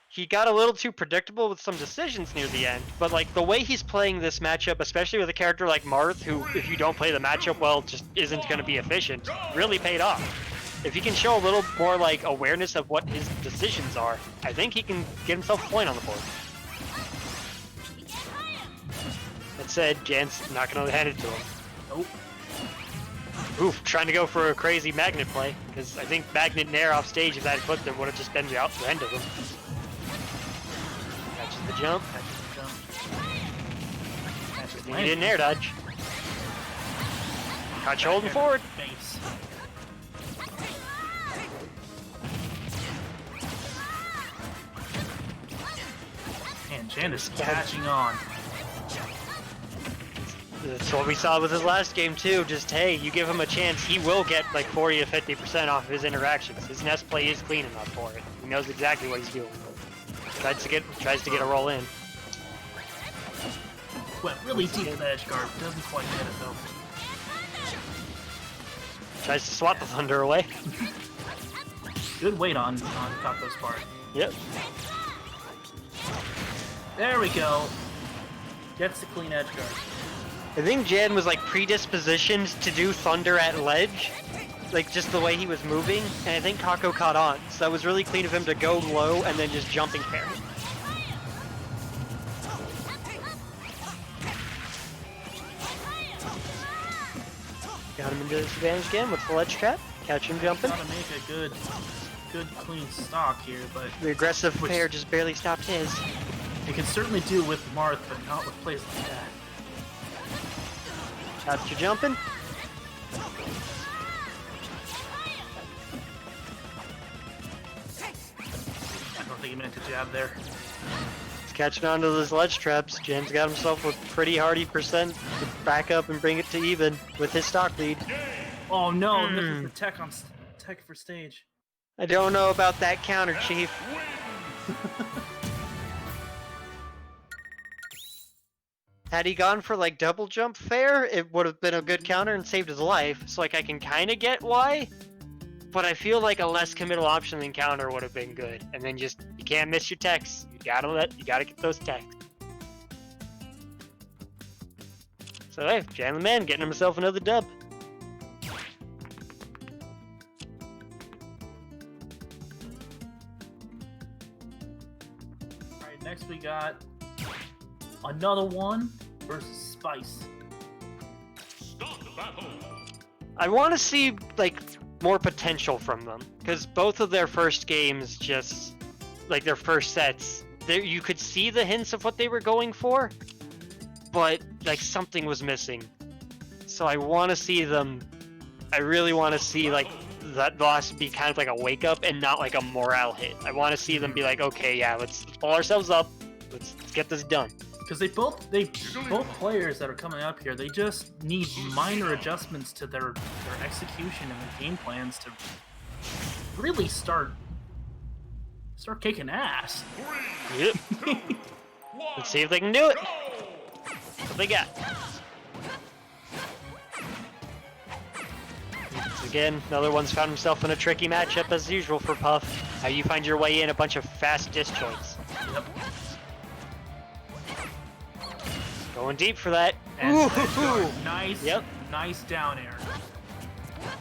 He got a little too predictable with some decisions near the end, but like the way he's playing this matchup, especially with a character like Marth, who if you don't play the matchup well, just isn't going to be efficient, really paid off. If he can show a little more like awareness of what his decisions are, I think he can get himself a point on the board. That said, Jan's not going to hand it to him. Nope. Oof, trying to go for a crazy magnet play, because I think magnet nair off stage, if that had clipped him, would have just been the end of him. Catches the jump. Catches the He didn't air dodge. Caught you holding forward. Face. And Jan is catching on. That's what we saw with his last game too. Just hey, you give him a chance, he will get like 40 to 50% off of his interactions. His nest play is clean enough for it. He knows exactly what he's doing. Tries to get a roll in. Went really deep in the edge guard. Doesn't quite get it though. Tries to swat the thunder away. Good weight on Caco's part. Yep. There we go. Gets the clean edge guard. I think Jan was like predispositioned to do thunder at ledge, like just the way he was moving, and I think Caco caught on. So that was really clean of him to go low and then just jumping parry. Got him into disadvantage again with the ledge trap. Catch him jumping. Gotta make a good clean stock here, but The aggressive pair just barely stopped his. it can certainly do with Marth, but not with plays like that. Got you jumping. I don't think he meant to jab there. He's catching on to those ledge traps. Jan's got himself a pretty hardy percent to back up and bring it to even with his stock lead. Oh no, misses the tech on tech for stage. I don't know about that counter, Chief. Had he gone for like double jump fair, it would have been a good counter and saved his life. So like I can kind of get why, but I feel like a less committal option than counter would have been good. And then just you can't miss your techs. You gotta get those techs. So hey, JanTheMan getting himself another dub. Alright, next we got AnotherOne versus Spice. I want to see like more potential from them because both of their first games just like their first sets there you could see the hints of what they were going for, but like something was missing. So I want to see them. I really want to see like that loss be kind of like a wake up and not like a morale hit. I want to see them be like, okay, yeah, let's pull ourselves up. Let's get this done. Because both players that are coming up here, they just need minor adjustments to their execution and their game plans to really start kicking ass. Yep. Let's see if they can do it. What they got? Again, another one's found himself in a tricky matchup as usual for Puff. How you find your way in a bunch of fast disjoints. Yep. Going deep for that. And Ooh. nice, nice down air.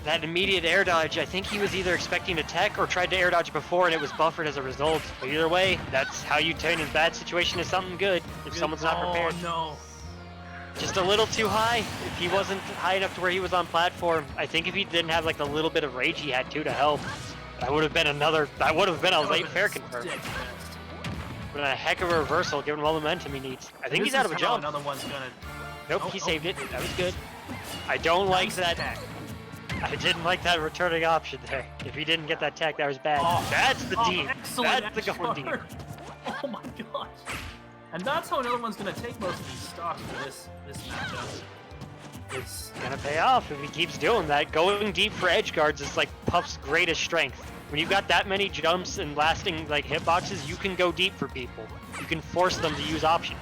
That immediate air dodge, I think he was either expecting a tech or tried to air dodge before and it was buffered as a result. But either way, that's how you turn a bad situation to something good if someone's not prepared. Oh no. Just a little too high. If he wasn't high enough to where he was on platform, I think if he didn't have like the little bit of rage he had too to help, that would have been a late fair confirm. But a heck of a reversal given all the momentum he needs. I think he's out of a jump. Another one's gonna... Nope, he saved it. That was good. I don't like that. I didn't like that returning option there. If he didn't get that tech, that was bad. That's the deep. That's the going deep. Oh my gosh. And that's how another one's gonna take most of these stocks for this matchup. It's gonna pay off if he keeps doing that. Going deep for edge guards is like Puff's greatest strength. When you've got that many jumps and lasting like hitboxes, you can go deep for people. You can force them to use options.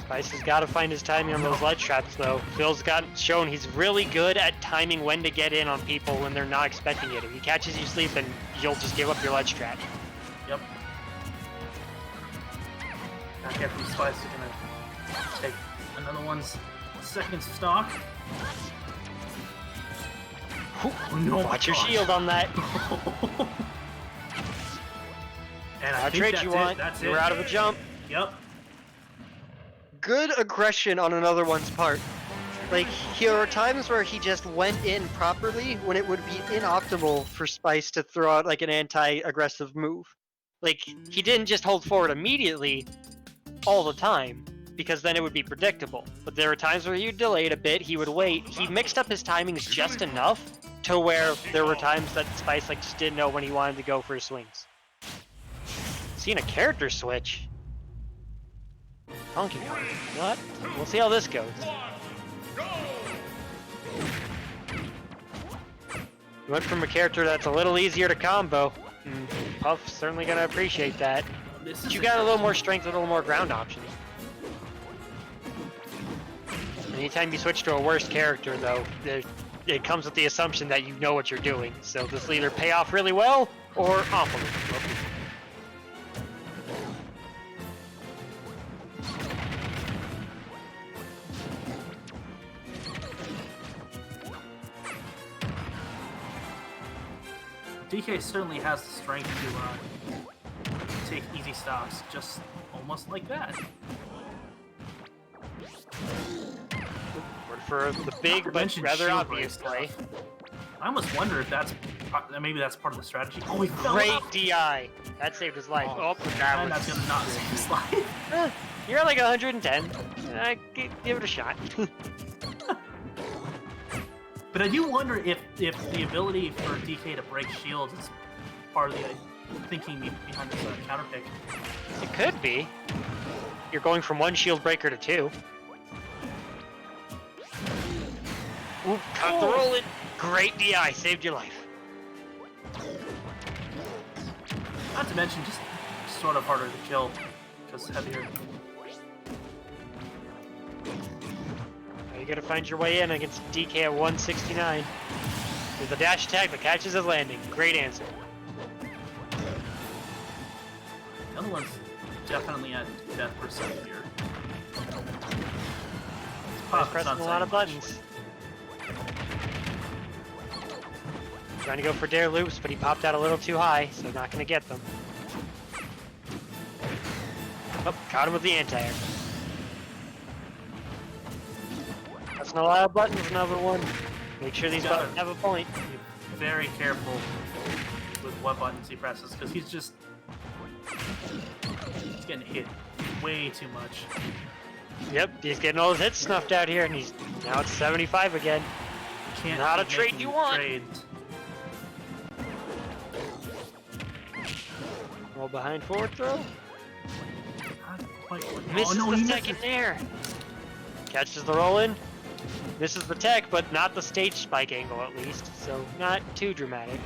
Spice has got to find his timing on those ledge traps, though. Phil's shown he's really good at timing when to get in on people when they're not expecting it. If he catches you sleeping, you'll just give up your ledge trap. Yep. I get from Spice is gonna take another one's second stock. Oh, no, watch your shield on that. And I trade you want. You're out of a jump. Yep. Good aggression on another one's part. Like, there are times where he just went in properly when it would be inoptimal for Spice to throw out like an anti-aggressive move. Like, he didn't just hold forward immediately all the time, because then it would be predictable. But there were times where he delayed a bit, he would wait. He mixed up his timings just enough to where there were times that Spice like just didn't know when he wanted to go for his swings. Seeing a character switch. Donkey Kong. You know what? We'll see how this goes. We went from a character that's a little easier to combo. Puff's certainly gonna appreciate that. But you got a little more strength, a little more ground options. Anytime you switch to a worse character, though, it comes with the assumption that you know what you're doing. So this will either pay off really well or awfully. DK certainly has the strength to take easy stocks, just almost like that. For the big but rather obvious play. I almost wonder if maybe that's part of the strategy. Oh, he fell Great out. DI. That saved his life. Oh, and that's gonna not save his life. You're at like 110. Give it a shot. But I do wonder if the ability for DK to break shields is part of the thinking behind this counter pick. It could be. You're going from one shield breaker to two. Ooh, caught the roll in. Great DI, saved your life. Not to mention, just sort of harder to kill, because heavier. You gotta find your way in against DK at 169. There's a dash attack that catches his landing. Great answer. The other one's definitely at death percent here. Pressing a lot of buttons. Trying to go for dare loops, but he popped out a little too high, so not gonna get them. Oh, caught him with the anti-air. Pressing a lot of buttons, another one. Make sure these Gotta buttons have a point. Be very careful with what buttons he presses, because he's getting hit way too much. Yep, he's getting all his hits snuffed out here, and he's now at 75 again. Can't Not a keep trade making you want. trades. Roll behind forward throw. Not quite working. Misses oh, no, the he second misses. there. Catches the roll in. Misses the tech, but not the stage spike angle at least, so not too dramatic.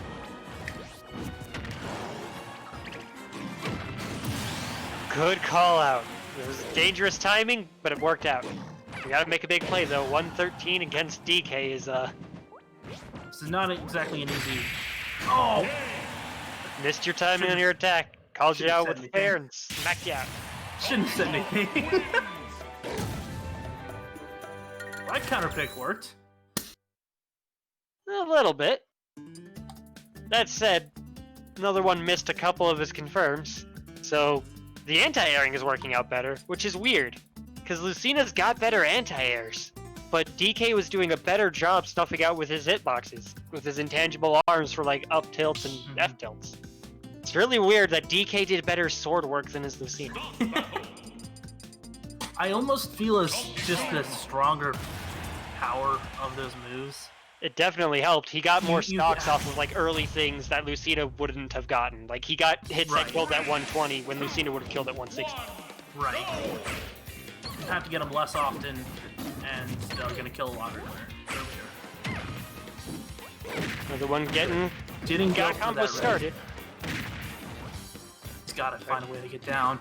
Good call out. It was dangerous timing, but it worked out. We gotta make a big play though. 113 against DK is This is not exactly an easy. Oh! missed your timing on your attack. Called you Shouldn't out have with said fair and smacked you out. Shouldn't have said anything. My counter pick worked. A little bit. That said, another one missed a couple of his confirms, so the anti-airing is working out better, which is weird, because Lucina's got better anti-airs, but DK was doing a better job stuffing out with his hitboxes, with his intangible arms for like up tilts and F tilts. It's really weird that DK did better sword work than his Lucina. I almost feel as just the stronger power of those moves. It definitely helped. He got more You- stocks off of like early things that Lucina wouldn't have gotten. Like he got hits Right. that killed at 120 when Lucina would have killed at 160. Right. You have to get them less often, and they're gonna kill a lot earlier. Another one getting Didn't go got for combo that started. He's gotta find a way to get down.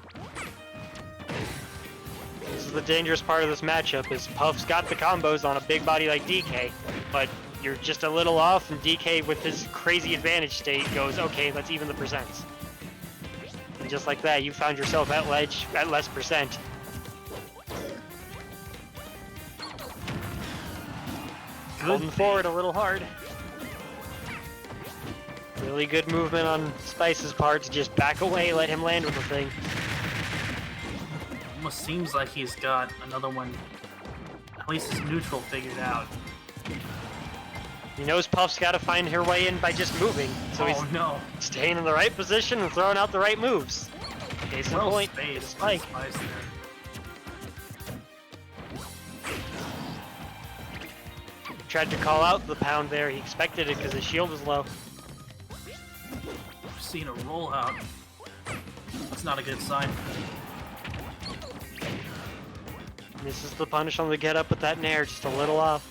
This is the dangerous part of this matchup is Puff's got the combos on a big body like DK, but you're just a little off and DK with his crazy advantage state goes, okay, let's even the percents. And just like that, you found yourself at ledge at less percent. Holding forward a little hard. Really good movement on Spice's part to just back away, let him land with the thing. Almost seems like he's got another one, at least his neutral figured out. He knows Puff's got to find her way in by just moving, so he's no. staying in the right position and throwing out the right moves. Case in Well point, spaced. spike. Spice there. Tried to call out the pound there. He expected it because his shield was low. Seeing a rollout. That's not a good sign. Misses the punish on the get up with that nair, just a little off.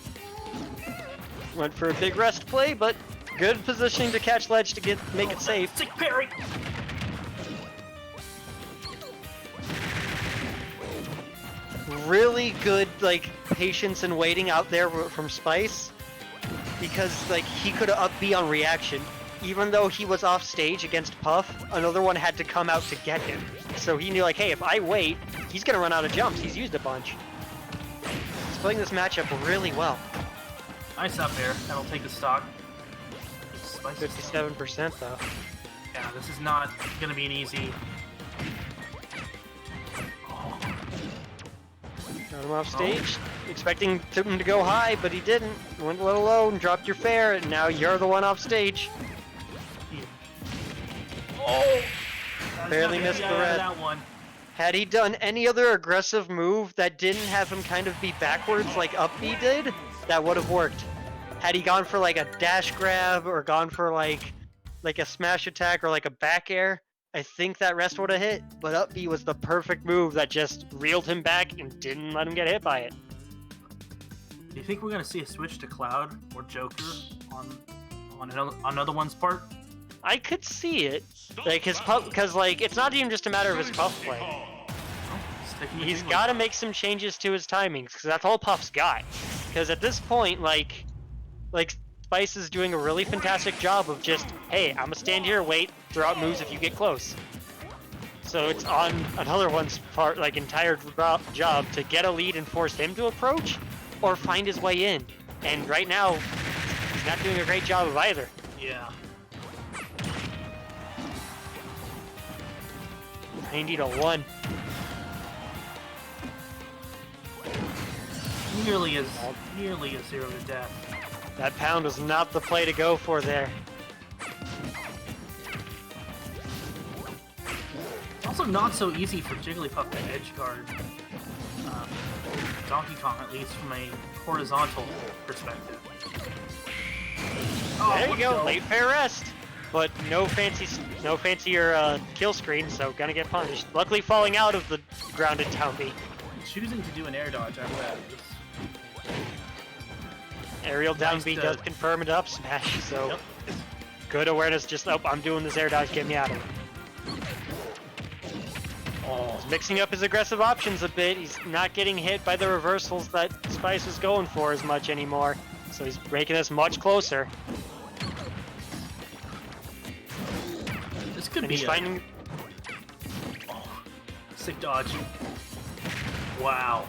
Went for a big rest play, but good positioning to catch ledge to make it safe. Sick parry! Really good like patience and waiting out there from Spice, because like he could have up B on reaction. Even though he was off stage against Puff, another one had to come out to get him. So he knew like, hey, if I wait, he's gonna run out of jumps. He's used a bunch. He's playing this matchup really well. Nice up there. That'll take the stock. Spice is 57% though. Yeah, this is not gonna be an easy. Oh, Got him off stage, expecting him to go high, but he didn't. Went a little low and dropped your fair, and now you're the one off stage. oh! Barely missed the red. That one. Had he done any other aggressive move that didn't have him kind of be backwards like up B did, that would have worked. Had he gone for like a dash grab or gone for like a smash attack or like a back air, I think that rest would have hit. But up B was the perfect move that just reeled him back and didn't let him get hit by it. Do you think we're gonna see a switch to Cloud or Joker on another one's part? I could see it. Like his puff, because like it's not even just a matter of his puff play. He's got to make some changes to his timings because that's all Puff's got. Because at this point, like Spice is doing a really fantastic job of just, hey, I'm gonna stand here, wait, throw out moves if you get close. So it's on another one's part, like entire job to get a lead and force him to approach, or find his way in. And right now, he's not doing a great job of either. Yeah. 90-1. Nearly as zero to death. That pound was not the play to go for there. It's also not so easy for Jigglypuff to edge guard Donkey Kong, at least from a horizontal perspective. Oh, There you go, late fair rest. But no fancier kill screen, so gonna get punished. Luckily falling out of the grounded down B. Choosing to do an air dodge after that. Aerial down Nice B to- does confirm it up smash, so Yep. good awareness. Just I'm doing this air dodge, get me out of it. Oh, He's mixing up his aggressive options a bit. He's not getting hit by the reversals that Spice was going for as much anymore, so he's making us much closer. this could And be he's a finding sick dodge. Wow.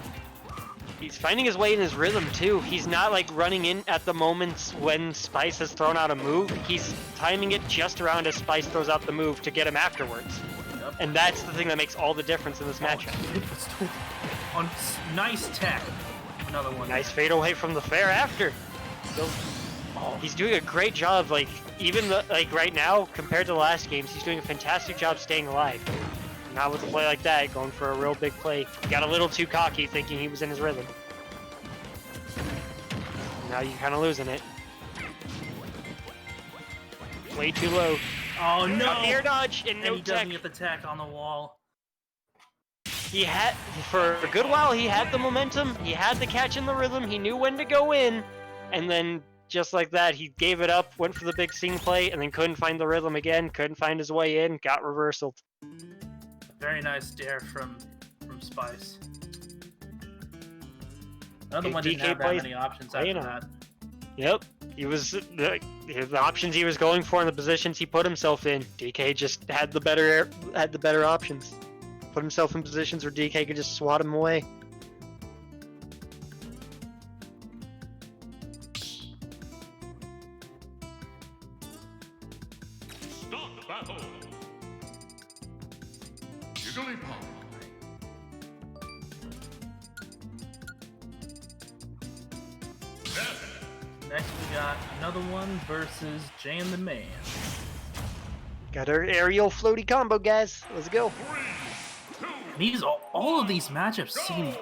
He's finding his way in his rhythm too. He's not like running in at the moments when Spice has thrown out a move. He's timing it just around as Spice throws out the move to get him afterwards. Yep. And that's the thing that makes all the difference in this matchup. On nice tech. Another one. Nice fade away from the fair after. So, he's doing a great job. Like even right now compared to the last games, he's doing a fantastic job staying alive. Not with a play like that, going for a real big play. Got a little too cocky, thinking he was in his rhythm. Now you're kind of losing it. Way too low. Oh no! Got the air dodge and And no he tech. doesn't get the tech on the wall. He had, for a good while, he had the momentum. He had the catch in the rhythm. He knew when to go in, and then just like that, he gave it up, went for the big scene play, and then couldn't find the rhythm again. Couldn't find his way in. Got reversaled. Very nice dare from Spice. Another Big one didn't DK have that plays many options playing after on. that. Yep, he was the options he was going for and the positions he put himself in. DK just had the better options. Put himself in positions where DK could just swat him away. Start the battle. Jigglypuff. Next we got another one versus JanTheMan. Got our aerial floaty combo, guys. Let's go. These all of these matchups seem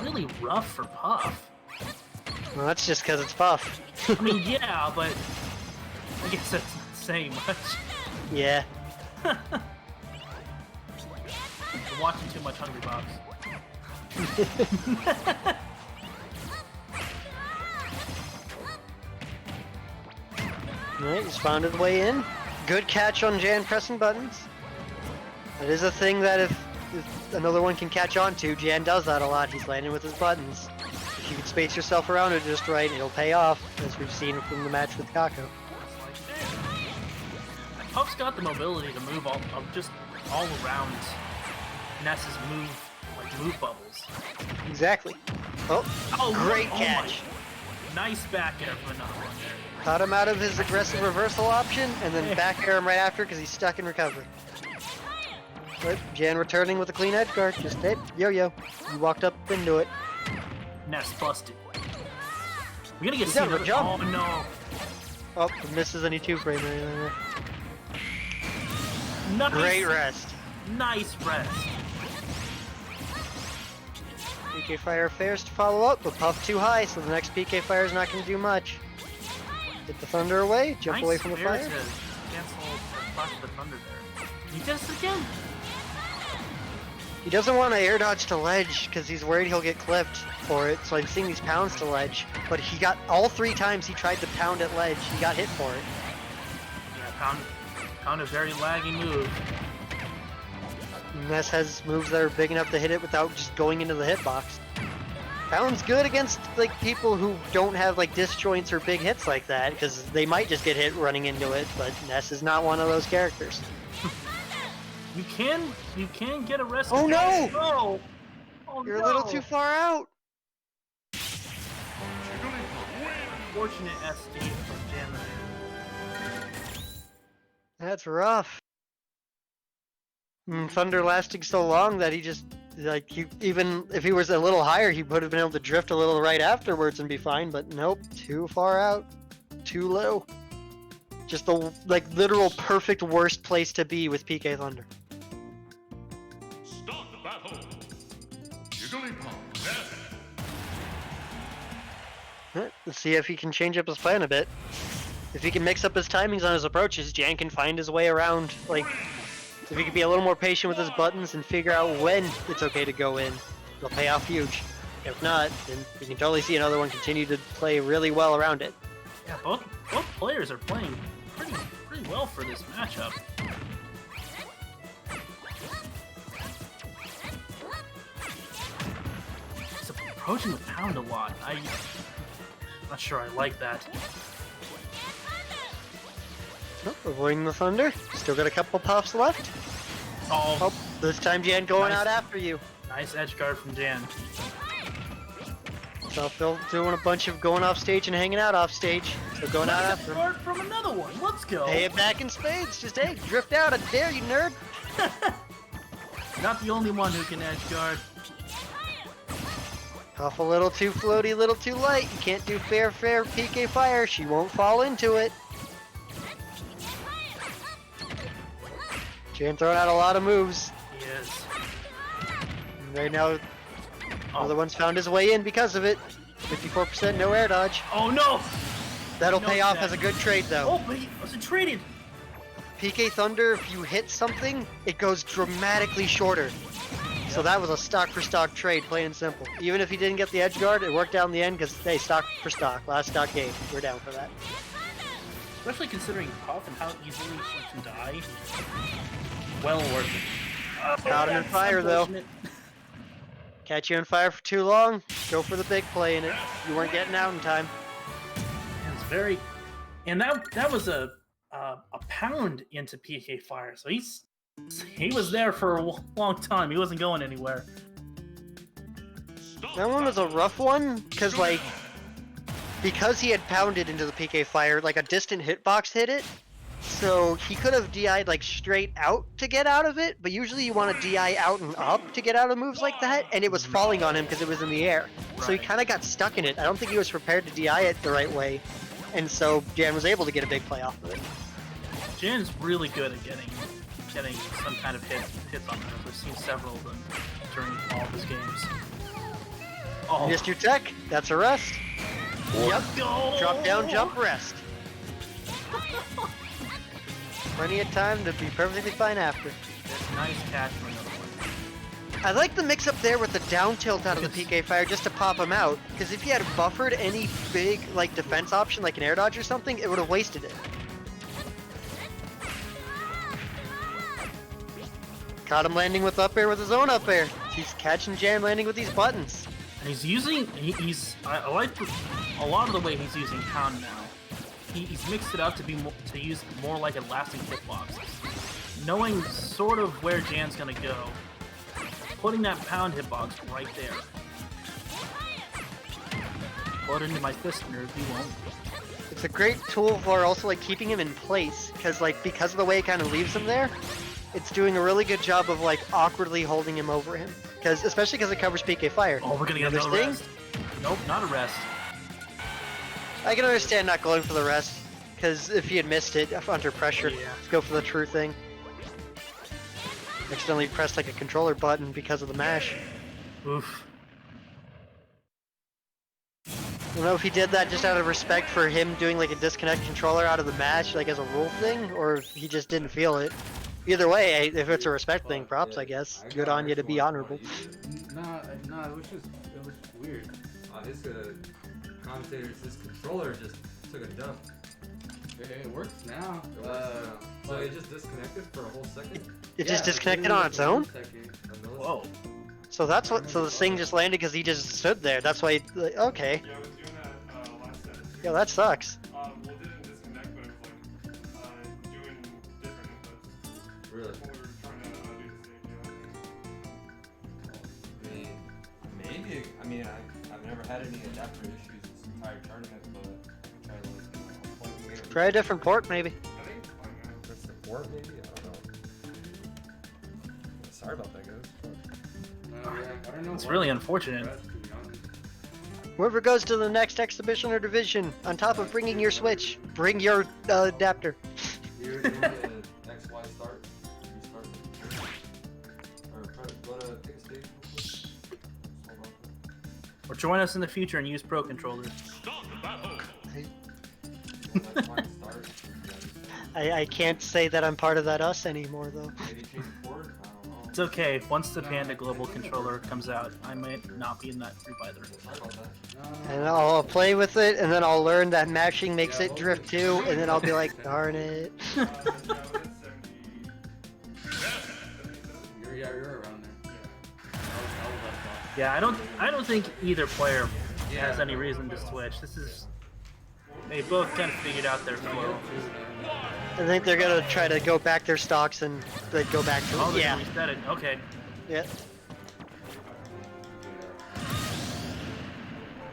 really rough for Puff. Well, that's just because it's Puff. I mean, yeah, but I guess that's not saying much. Yeah. I'm watching too much Hungry Box. Alright, he's found his way in. Good catch on Jan pressing buttons. That is a thing that if another one can catch on to, Jan does that a lot. He's landing with his buttons. If you can space yourself around it just right, it'll pay off, as we've seen from the match with Caco. Puff's got the mobility to move just all around Ness's move bubbles. Exactly. Oh, great oh catch. my- Nice back air from another one there. Caught him out of his aggressive reversal option, and then back air him right after because he's stuck in recovery. But Jan returning with a clean edge guard. Just hit yo-yo. You walked up into it. Ness busted. We're gonna get He's out of a another. jump. Oh no! Oh, misses any two-frame. Nice. Great rest. Nice rest. PK Fire fares to follow up, but Puff too high, so the next PK Fire is not going to do much. Get the thunder away, jump Nice away from the fair fire. to cancel the flash of the thunder there. He does it again. He doesn't want to air dodge to ledge because he's worried he'll get clipped for it, so I'm seeing these pounds to ledge. But he got all 3 times he tried to pound at ledge, he got hit for it. Yeah, pound a very laggy move. Ness has moves that are big enough to hit it without just going into the hitbox. Pound's good against like people who don't have like disjoints or big hits like that because they might just get hit running into it, but Ness is not one of those characters. You can get arrested. Oh, no! No! Oh You're no! a little too far out! Fortunate SD from JanTheMan. That's rough. Thunder lasting so long that he just, like, even if he was a little higher, he would have been able to drift a little right afterwards and be fine, but nope, too far out. too low. Just the like literal perfect worst place to be with PK Thunder. Start the battle. Jigglypuff. Yes. Let's see if he can change up his plan a bit. If he can mix up his timings on his approaches, Jan can find his way around. Like, if he can be a little more patient with his buttons and figure out when it's okay to go in, it'll pay off huge. If not, then we can totally see another one continue to play really well around it. Yeah, both players are playing pretty well for this matchup. He's approaching the pound a lot. I'm not sure I like that. Oh, avoiding the thunder. Still got a couple puffs left. Oh, Oh, this time Jan going Nice. out after you. nice edge guard from Jan. So Phil doing a bunch of going off stage and hanging out off stage. So going out Nice after edge him. guard from another one. Let's go. Pay it back in spades. Just hey, drift out. I dare you, nerd. Not the only one who can edge guard. Puff a little too floaty, little too light. You can't do fair PK fire. She won't fall into it. Jan throwing out a lot of moves. He is. And right now, Oh. other one's found his way in because of it. 54% no air dodge. Oh no! That'll No, pay off that- as a good trade though. Oh, but he wasn't traded. PK Thunder, if you hit something, it goes dramatically shorter. So that was a stock for stock trade, plain and simple. Even if he didn't get the edge guard, it worked out in the end because, hey, stock for stock. Last stock game. We're down for that. Especially considering Puff and how easily she can die. Well worth it. Caught him in That's fire, though. unfortunate. Catch you on fire for too long, go for the big play in it. You weren't getting out in time. And it's very, and that was a pound into PK fire. So he was there for a long time. He wasn't going anywhere. That one was a rough one, because he had pounded into the PK fire, like a distant hitbox hit it. So he could have DI'd like straight out to get out of it, but usually you want to DI out and up to get out of moves like that, and it was falling on him because it was in the air. So he kind of got stuck in it. I don't think he was prepared to DI it the right way, and so Jan was able to get a big play off of it. Jan's really good at getting some kind of hits on them. We've seen several of them during all of his games. Oh, Missed your tech, that's a rest. Yep, go! drop down, jump, rest. Plenty of time to be perfectly fine after. Nice catch from another one. I like the mix up there with the down tilt out of the PK fire just to pop him out, because if he had buffered any big like defense option like an air dodge or something, it would have wasted it. Caught him landing with up air with his own up air. He's catching Jan landing with these buttons. And he's using, I like a lot of the way he's using pound now. He's mixed it up to use more like elastic hitboxes. Knowing sort of where Jan's gonna go, putting that pound hitbox right there. Put it into my fist nerve, he won't. It's a great tool for also like keeping him in place, because of the way it kind of leaves him there, it's doing a really good job of like awkwardly holding him over him. Especially because it covers PK fire. Oh, we're gonna get Another another sting? rest. Nope, not a rest. I can understand not going for the rest, because if he had missed it under pressure, Yeah. let's go for the true thing. Accidentally pressed like a controller button because of the mash. Oof. I don't know if he did that just out of respect for him doing like a disconnect controller out of the match, like as a rule thing, or if he just didn't feel it. Either way, if it's a respect thing, props, I guess. Good on you to be honorable. Nah, it was weird. His his controller just took a dump. It works now. So it just disconnected for a whole second? It just disconnected on its own? Whoa. So that's what. So the thing just landed because he just stood there. That's why. Like, okay. Yeah, I was doing that last set. Yeah, that sucks. Well, it didn't disconnect, but it was like doing different inputs Really? when we were trying to do the stage. I mean, maybe. I mean, I've never had any adapter issues this entire tournament, but try to Try a different port, maybe. I think it's fine now. That's the port, maybe? I don't know. Sorry about that, guys. Yeah, I don't know. It's why really it unfortunate. crashed, to be honest. Whoever goes to the next exhibition or division, on top of bringing your Switch, bring your adapter. You're in the XY start. Restart. Or go to pick a stage. Hold on. Or join us in the future and use Pro Controller. Start the battle. That's fine, start. I can't say that I'm part of that us anymore, though. Maybe change the port? I don't know. It's okay. Once the Panda Global Controller comes out, I might not be in that group either. Sorry about that. And I'll play with it, and then I'll learn that mashing makes it drift too, and then I'll be like, darn it. Yeah, but it's 70. You're around there. Yeah, I don't think either player has any reason to switch. They both kind of figured out their flow. I think they're gonna try to go back their stocks and like go back to Oh, they yeah. reset it. Okay. Yeah.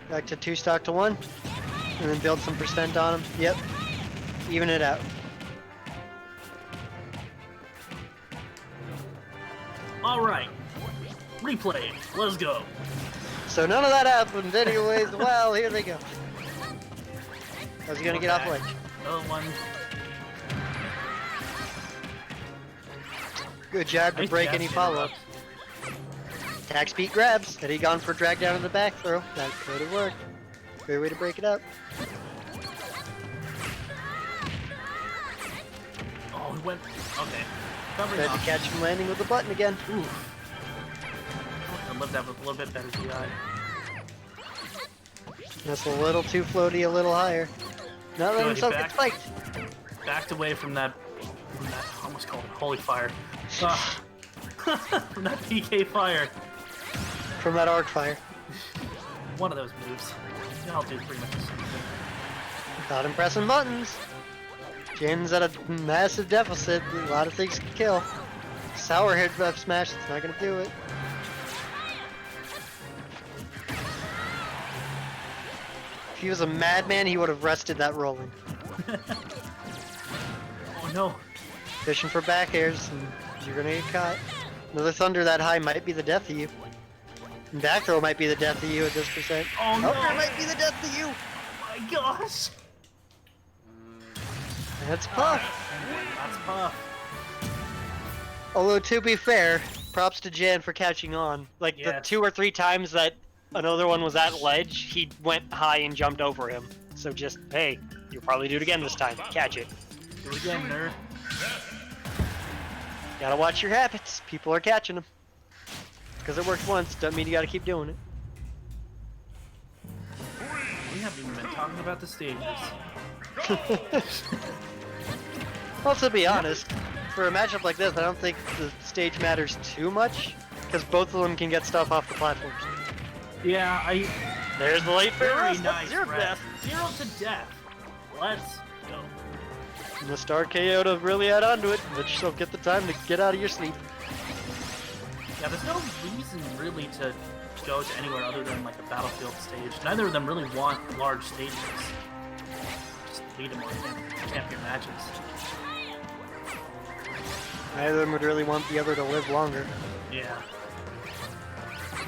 Back to 2 stock to 1, and then build some percent on them. Yep. Even it out. All right. Replay. Let's go. So none of that happened anyways. Well, here they go. How's he gonna get off ledge? Another one. Good job to Nice break jab any there, follow-ups. Attack speed grabs. Had he gone for drag down in the back throw, that could have worked. Great way to break it up. Oh, he went. Okay. Covering Tried to off. catch him landing with the button again. Ooh. I lived that with a little bit better DI. That's a little too floaty, a little higher. Not letting Good, himself he get spiked. Backed away from that. I almost called it holy fire. From that PK fire. From that arc fire. One of those moves. I'll do pretty much the same thing. Not impressing buttons. Jin's at a massive deficit. A lot of things can kill. Sour head up smash, it's not gonna do it. If he was a madman, he would have rested that rolling. Oh no. Fishing for back airs, and you're gonna get caught. Another thunder that high might be the death of you. And back throw might be the death of you at this percent. Oh no. That might be the death of you. My gosh. That's Puff. That's Puff. Although to be fair, props to Jan for catching on. Like the Yes. 2 or 3 times that another one was at ledge, he went high and jumped over him. So just, hey, you'll probably do it again this time. Catch it. Do it again, nerd. Gotta watch your habits. People are catching them. Because it worked once, doesn't mean you gotta keep doing it. We haven't even been talking about the stages. Well, to be honest, for a matchup like this, I don't think the stage matters too much. Because both of them can get stuff off the platforms. Yeah, There's the late fair very rest. That's nice. zero Brett. death. 0 to death. Let's go. And the star KO to really add on to it. Let yourself get the time to get out of your sleep. Yeah, there's no reason really to go to anywhere other than like a battlefield stage. Neither of them really want large stages. Just lead them on champion matches. Neither of them would really want the other to live longer. Yeah.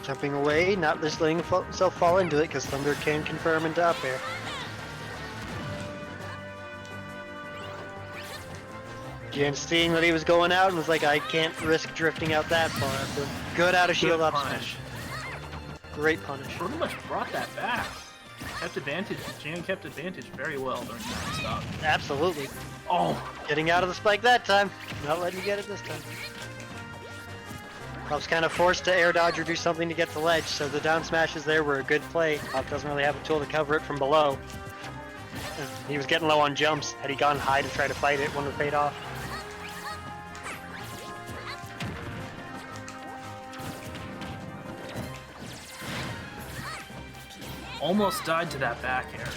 Jumping away, not just letting himself fall into it, because Thunder can confirm into up air. Jan seeing that he was going out and was like, I can't risk drifting out that far. So good out of shield Good up punish. smash. Great punish. Pretty much brought that back. Kept advantage. Jan kept advantage very well during that stop. Absolutely. Oh, Getting out of the spike that time. Not letting you get it this time. I was kind of forced to air dodge or do something to get to ledge, so the down smashes there were a good play. Pop doesn't really have a tool to cover it from below. And he was getting low on jumps. Had he gone high to try to fight it, wouldn't have paid off. almost died to that back air.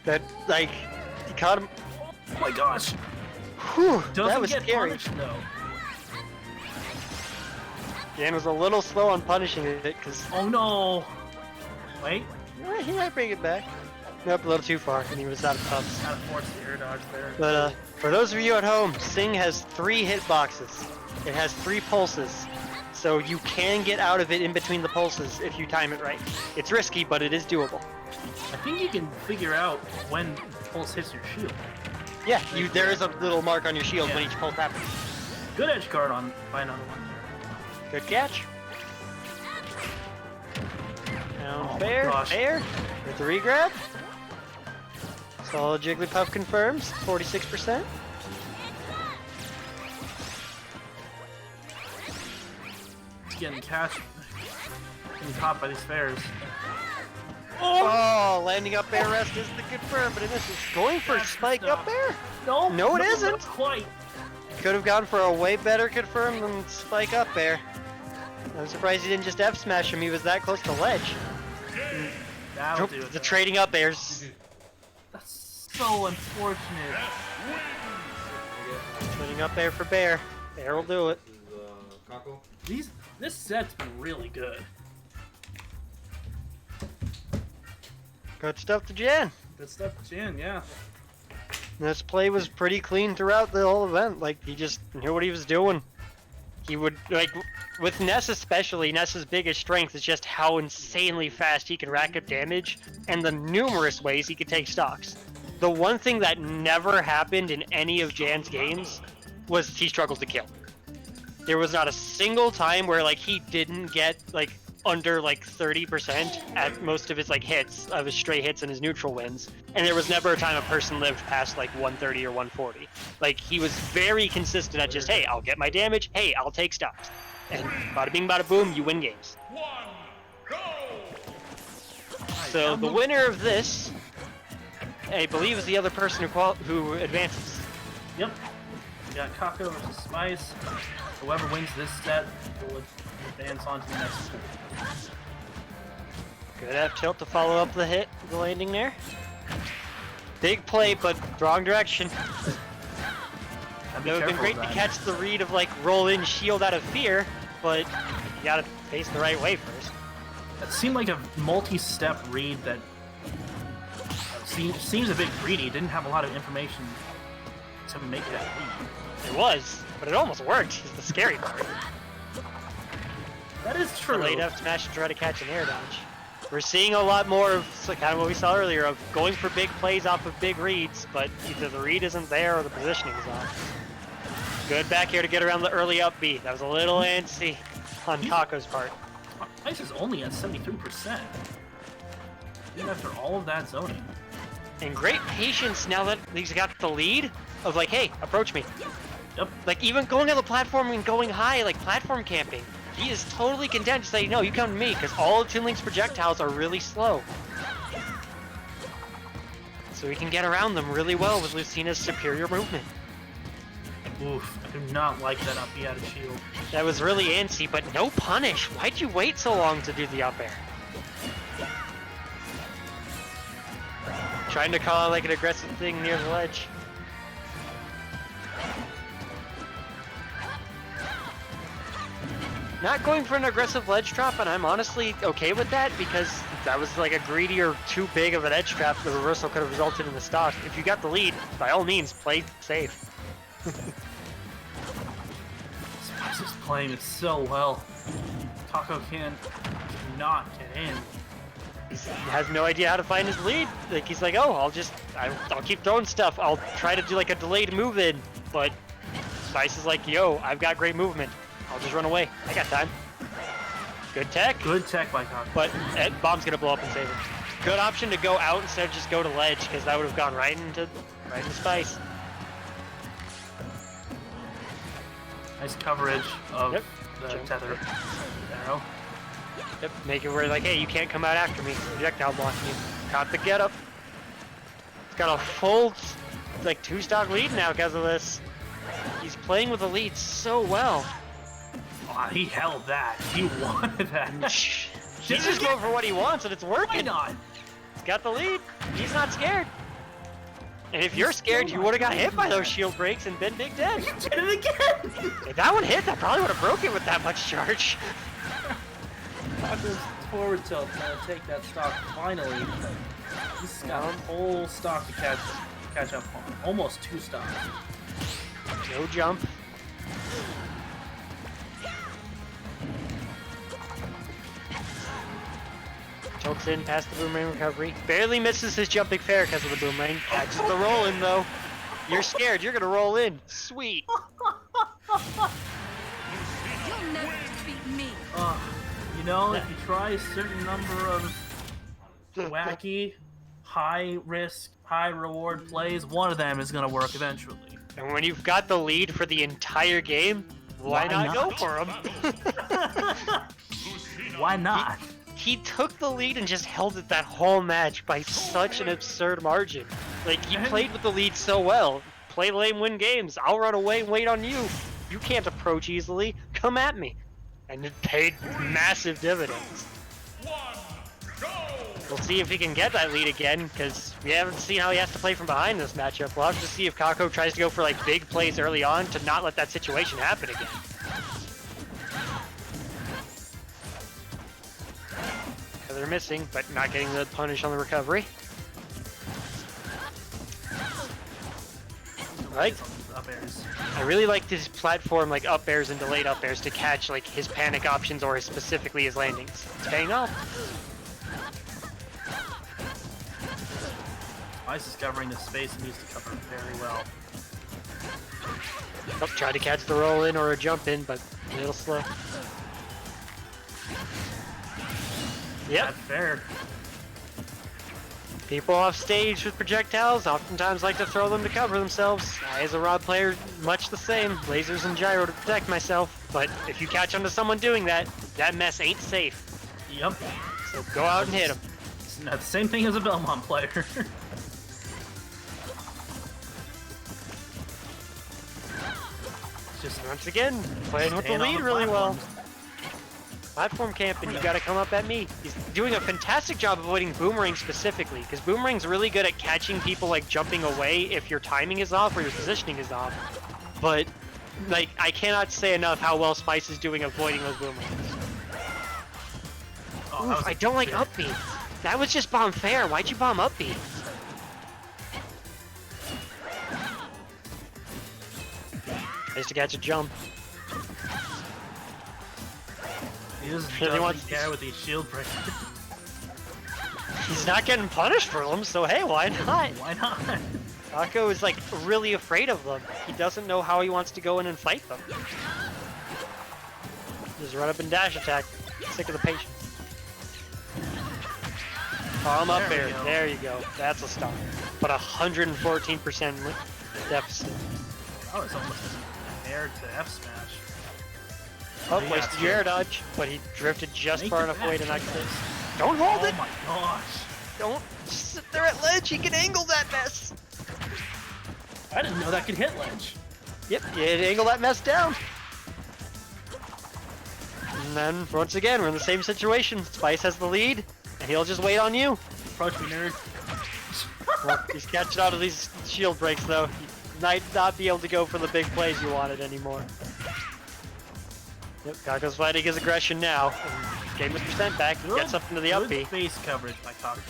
That, like, he caught him. Oh my gosh. Whew, Doesn't that was get scary. punished though. Dan was a little slow on punishing it, because Oh no. Wait. he might bring it back. Nope, a little too far, and he was out of pumps. Gotta force the air dodge there. But for those of you at home, Sing has 3 hitboxes. It has 3 pulses. So you can get out of it in between the pulses if you time it right. It's risky, but it is doable. I think you can figure out when pulse hits your shield. Yeah, there is a little mark on your shield when Yeah. each pulse happens. Good edge guard on by another one there. Good catch. Down Oh my fair, gosh. fair. With the regrab. Solid Jigglypuff confirms, 46%. It's getting catch, getting caught by these fairs. Oh, landing up air rest is the confirm, but it misses. Going for That's the spike up stuff. air? No, No, it not isn't. quite. Could have gone for a way better confirm than spike up air. I'm surprised he didn't just F smash him. He was that close to ledge. That'll Nope, do it. the though. trading up airs. That's so unfortunate. Trading up air for bear. Bear will do it. This is Caco. This set's been really good. Good stuff to Jan. Good stuff, Jan. Yeah. This play was pretty clean throughout the whole event. Like, he just knew what he was doing. He would, like, with Ness especially, Ness's biggest strength is just how insanely fast he can rack up damage and the numerous ways he can take stocks. The one thing that never happened in any of Jan's games was he struggled to kill. There was not a single time where, like, he didn't get, like, under, like, 30% at most of his, like, hits, of his stray hits and his neutral wins. And there was never a time a person lived past, like, 130 or 140. Like, he was very consistent at just, hey, I'll get my damage, hey, I'll take stocks. And bada bing, bada boom, you win games. One, go! So the winner of this, I believe, is the other person who advances. Yep. We got Caco versus Spice. Whoever wins this set will advance on to the next pool. Good F tilt to follow up the hit, the landing there. Big play, but wrong direction. Gotta be It would have been careful great of to that. catch the read of, like, roll in shield out of fear, but you gotta face the right way first. It seemed like a multi-step read that seems a bit greedy. Didn't have a lot of information to make that read. It was, but it almost worked, is the scary part. That is true. Late F smash to try to catch an air dodge. We're seeing a lot more of kind of what we saw earlier of going for big plays off of big reads, but either the read isn't there or the positioning is off. Good back here to get around the early up B. That was a little antsy on Caco's part. Ice is only at 73%. Even after all of that zoning. And great patience now that he's got the lead of, like, hey, approach me. Yep. Like, even going on the platform and going high, like platform camping. He is totally content to say, no, you come to me, because all of Toon Link's projectiles are really slow. So he can get around them really well with Lucina's superior movement. Oof. I do not like that up B out of shield. That was really antsy, but no punish. Why'd you wait so long to do the up air? Trying to call out, like, an aggressive thing near the ledge. Not going for an aggressive ledge drop, and I'm honestly okay with that because that was like a greedy or too big of an edge trap. The reversal could have resulted in the stock. If you got the lead, by all means, play safe. Spice is playing it so well. Caco cannot get in. He has no idea how to find his lead. Like, he's like, oh, I'll keep throwing stuff. I'll try to do like a delayed move in, but Spice is like, yo, I've got great movement. I'll just run away. I got time. Good tech. Good tech by Caco. But bomb's gonna blow up and save him. Good option to go out instead of just go to ledge, because that would have gone right into Spice. Nice coverage of Yep. the Jump. tether arrow. Yep, make it where like, hey, you can't come out after me. Projectile blocking you. Caught the get up. It's got a full, like, 2-stock lead now because of this. He's playing with the lead so well. Oh, he held that. He wanted that. He's just going for what he wants, and it's Why working. not? He's got the lead. He's not scared. And if you're scared, you would have got hit by those shield breaks and been big dead. You did it again! If that one hit, that probably would have broke it with that much charge. Caco's forward tilt trying to take that stock finally. He's got a whole stock to catch up on. Almost 2 stocks. No jump. Tilts in past the boomerang recovery. Barely misses his jumping fair because of the boomerang. Catches the roll in though. You're scared. You're gonna roll in. Sweet. You'll never defeat me. You know, if you try a certain number of wacky, high risk, high reward plays, one of them is gonna work eventually. And when you've got the lead for the entire game, why not go for him? Why not? He took the lead and just held it that whole match by such an absurd margin. Like, you played with the lead so well. Play lame, win games. I'll run away and wait on you. You can't approach easily. Come at me. And it paid massive dividends. We'll see if he can get that lead again, because we haven't seen how he has to play from behind this matchup. We'll have to see if Caco tries to go for like big plays early on to not let that situation happen again. They're missing, but not getting the punish on the recovery. I really like this platform, like up airs and delayed up airs, to catch like his panic options or specifically his landings. It's paying off. Ice is covering the space and needs to cover it very well. Oh, tried to catch the roll in or a jump in, but a little slow. Yep. Not fair. People off stage with projectiles oftentimes like to throw them to cover themselves. I, as a rod player, much the same. Lasers and gyro to protect myself. But if you catch onto someone doing that, that mess ain't safe. Yep. So go out and hit them. It's not the same thing as a Belmont player. Just once again, playing with the Staying on lead the really well. platforms. Platform camping, you gotta come up at me. He's doing a fantastic job avoiding boomerang specifically, because boomerang's really good at catching people like jumping away if your timing is off or your positioning is off. But like, I cannot say enough how well Spice is doing avoiding those boomerangs. Oh, Oof, I don't like up B. That was just bomb fair. Why'd you bomb up B? Tries to catch a jump. He doesn't Really wants- care with these shield breakers. He's not getting punished for them, so hey, why not? Why not? Caco is like really afraid of them. He doesn't know how he wants to go in and fight them. Just run up and dash attack. Sick of the patience. Palm up There we air. go. There you go. That's a stop. But 114% deficit. Oh, it's almost compared to F smash. Oh, Yeah, wasted it's your air good. dodge, but he drifted just Make far it enough back. away to not get it. Don't hold Oh it! my gosh. Don't just sit there at ledge. He can angle that mess. I didn't know that could hit ledge. Yep, you had to angle that mess down. And then, once again, we're in the same situation. Spice has the lead, and he'll just wait on you. Approach me, nerd. Well, he's catching out of these shield breaks, though. You might not be able to go for the big plays you wanted anymore. Yep, Caco's fighting his aggression now. And gain his percent back. He gets up into the up Good B. face coverage by Caco.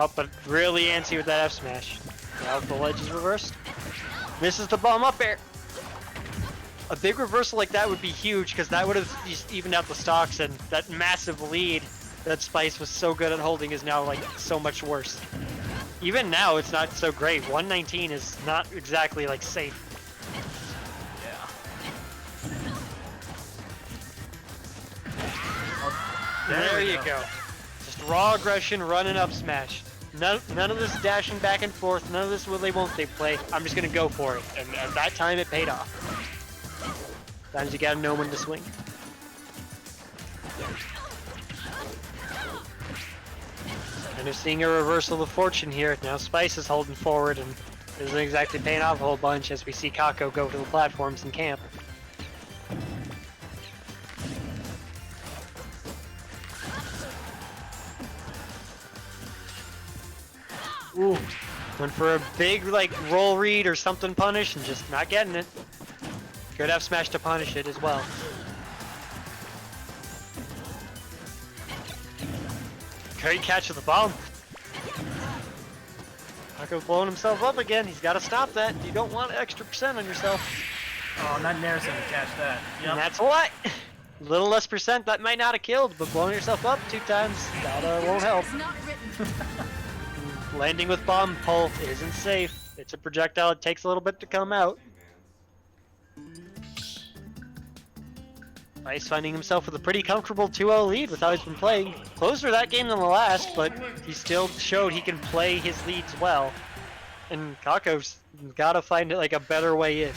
Oh, but really antsy with that F smash. Now the ledge is reversed. Misses the bomb up air. A big reversal like that would be huge, because that would have just evened out the stocks, and that massive lead that Spice was so good at holding is now like so much worse. Even now, it's not so great. 119 is not exactly like safe. There you go. Just raw aggression, running up smash. None of this dashing back and forth, none of this will they won't they play. I'm just gonna go for it. And at that time it paid off. Sometimes you gotta know when to swing. Kind of seeing a reversal of fortune here. Now Spice is holding forward and isn't exactly paying off a whole bunch as we see Caco go to the platforms and camp. Ooh, went for a big like roll read or something punish and just not getting it. Good F smash to punish it as well. Great catch of the bomb. Caco's blowing himself up again. He's got to stop that. You don't want extra percent on yourself. Oh, not Nair's gonna catch that. And Yep. that's what. Little less percent, that might not have killed, but blowing yourself up 2 times, that won't help. It's not written. Landing with bomb pull isn't safe. It's a projectile, it takes a little bit to come out. Ice finding himself with a pretty comfortable 2-0 lead with how he's been playing. Closer that game than the last, but he still showed he can play his leads well. And Caco's gotta find like a better way in.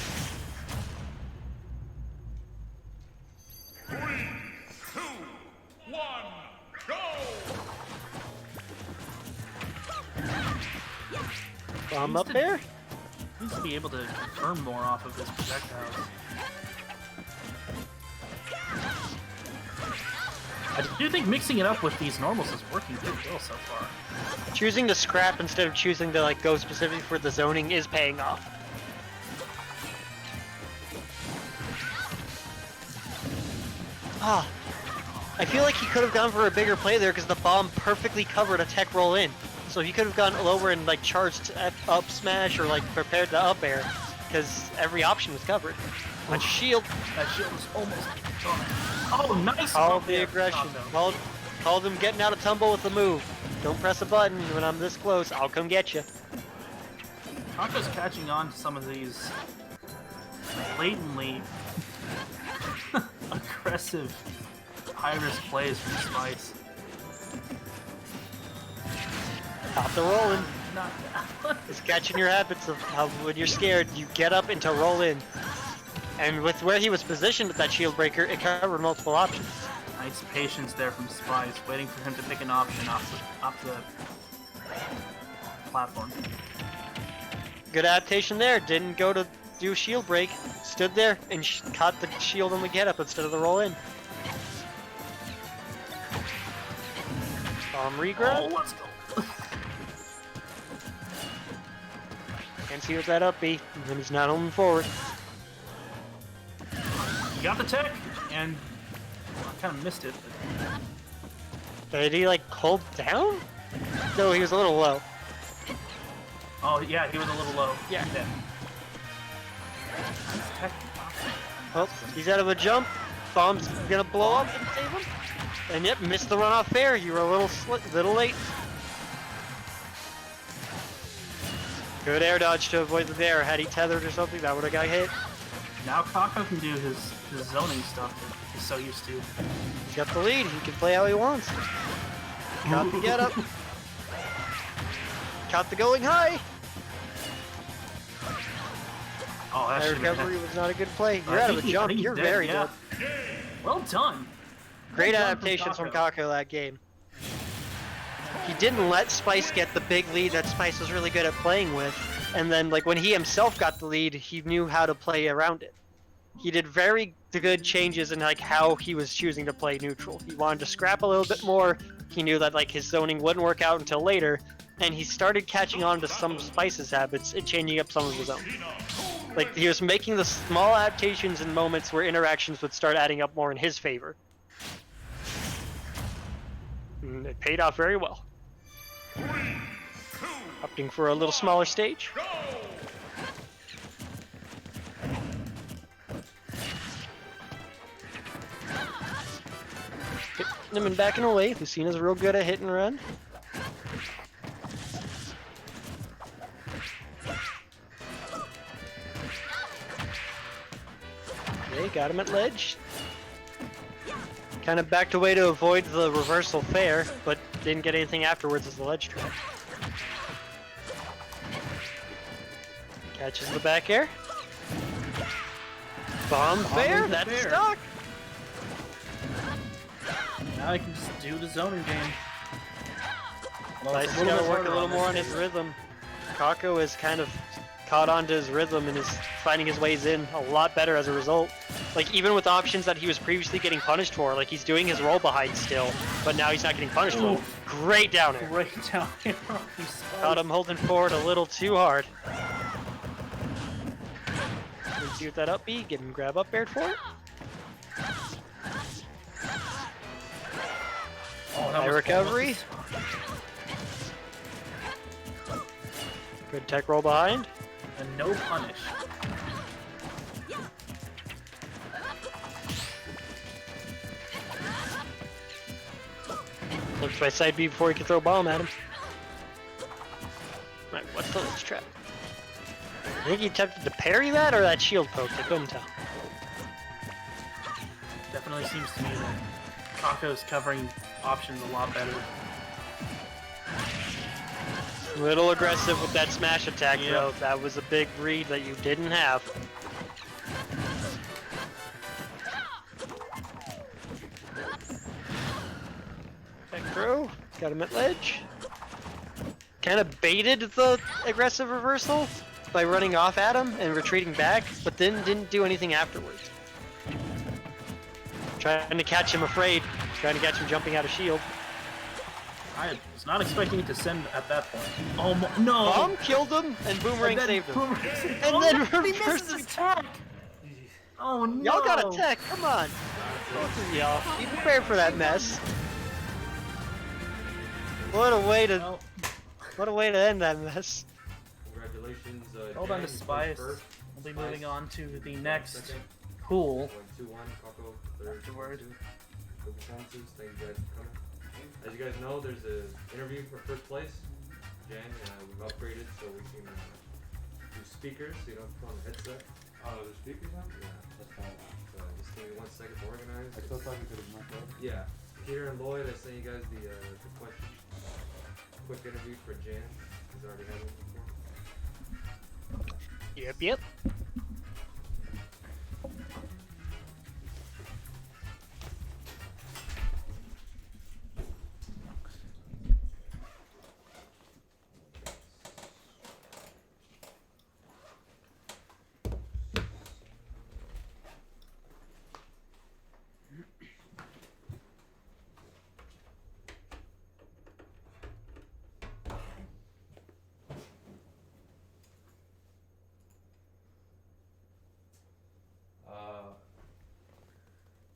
3, 2, 1, go! Bomb up there? Needs to be able to confirm more off of his projectiles. I do think mixing it up with these normals is working pretty well so far. Choosing to scrap instead of choosing to like go specifically for the zoning is paying off. Ah, I feel like he could have gone for a bigger play there because the bomb perfectly covered a tech roll in. So he could have gone lower and like charged up smash or like prepared the up air because every option was covered. On shield, That shield is almost gone. Oh, nice! called Oh, the yeah, aggression. Caco. Called him getting out of tumble with the move. Don't press a button when I'm this close. I'll come get you. Caco's catching on to some of these blatantly aggressive high-risk plays from Spice. Top the rolling. Not It's catching your habits of how when you're scared, you get up and to roll in. And with where he was positioned with that shield breaker, it covered multiple options. nice patience there from Spice, waiting for him to pick an option off the platform. Good adaptation there. Didn't go to do shield break. Stood there and caught the shield on the get up instead of the roll in. Bomb regrab. Oh, let's go! Can't see what that up B. And he's not holding forward. You got the tech, and I kind of missed it. But... Did he like hold down? No, he was a little low. Oh yeah, he was a little low. Yeah. Nice tech. Well, he's out of a jump. Bomb's gonna blow up and save him. And yep, missed the runoff fair. You were a little late. Good air dodge to avoid the there. Had he tethered or something, that would have got hit. Now Caco can do his zoning stuff that he's so used to. He's got the lead. He can play how he wants. Got the get up. Caught the going high. Oh, that That should recovery was not a good play. You're out of a jump. You're very good. Well done. Great Well done adaptations from Caco. Caco that game. He didn't let Spice get the big lead that Spice was really good at playing with. And then, like, when he himself got the lead, he knew how to play around it. He did very good changes in, like, how he was choosing to play neutral. He wanted to scrap a little bit more. He knew that, like, his zoning wouldn't work out until later. And he started catching on to some of Spice's habits and changing up some of his own. Like, he was making the small adaptations in moments where interactions would start adding up more in his favor. And it paid off very well. Opting for a little smaller stage. Hitting him and backing away. Lucina's real good at hit and run. Okay, got him at ledge. Kind of backed away to avoid the reversal fair, but didn't get anything afterwards as the ledge trap. Catches the back air. Bomb fair, that's fair. stuck. Now I can just do the zoning game. Well, Nice, it's he's gotta bit work a harder little on more on this his game. rhythm. Caco is kind of caught onto his rhythm and is finding his ways in a lot better as a result. Like, even with options that he was previously getting punished for, like he's doing his roll behind still, but now he's not getting punished for it. Ooh. Great down air. Right down here. Caught him holding forward a little too hard. Let's see what that up B, get him grab up aired for it. Oh, that High was recovery. Good tech roll behind. And no punish. Looks by side B before he can throw a bomb at him. Right, what's the next trap? I think he attempted to parry that or that shield poke. I couldn't tell. Definitely seems to me that Caco's covering options a lot better. A little aggressive with that smash attack, Yeah. though. That was a big read that you didn't have. Back throw. Got him at ledge. Kind of baited the aggressive reversal by running off at him and retreating back, but then didn't do anything afterwards. Trying to catch him afraid. Trying to catch him jumping out of shield. I was not expecting it to send at that point. Oh no! Bomb killed him and Boomerang saved him. And then he misses reverses. his attack. Oh no! Y'all got a tech, come on. Both of y'all. Be prepared for that mess. What a way to end that mess. Congratulations. Hold on to Jan, Spice. first. We'll be Spice. moving on to the Second. next pool. Going 2-1, Caco, third. Afterward. 2-2. Good performances. Thank you guys for coming. As you guys know, there's an interview for first place. Jan, we've upgraded so we can do speakers, so you don't have to put on the headset. Oh, the speakers on? Yeah. That's fine. So just give me 1 second to organize. I still talking to the mic, right? Yeah. Peter and Lloyd, I sent you guys the question. Quick interview for Jan. He's already had one before. Yep.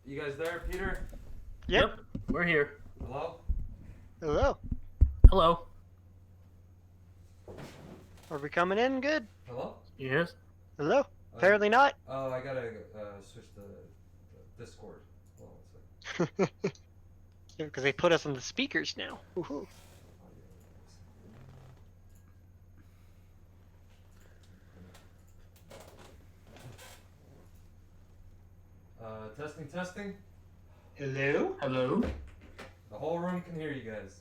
You guys there, Peter? Yep. We're here. Hello? Hello. Hello. Are we coming in good? Hello? Yes. Hello. Apparently not. Oh, I gotta switch the Discord. Hold on 1 second. Because they put us on the speakers now. Woohoo. Testing. Hello. Hello. The whole room can hear you guys.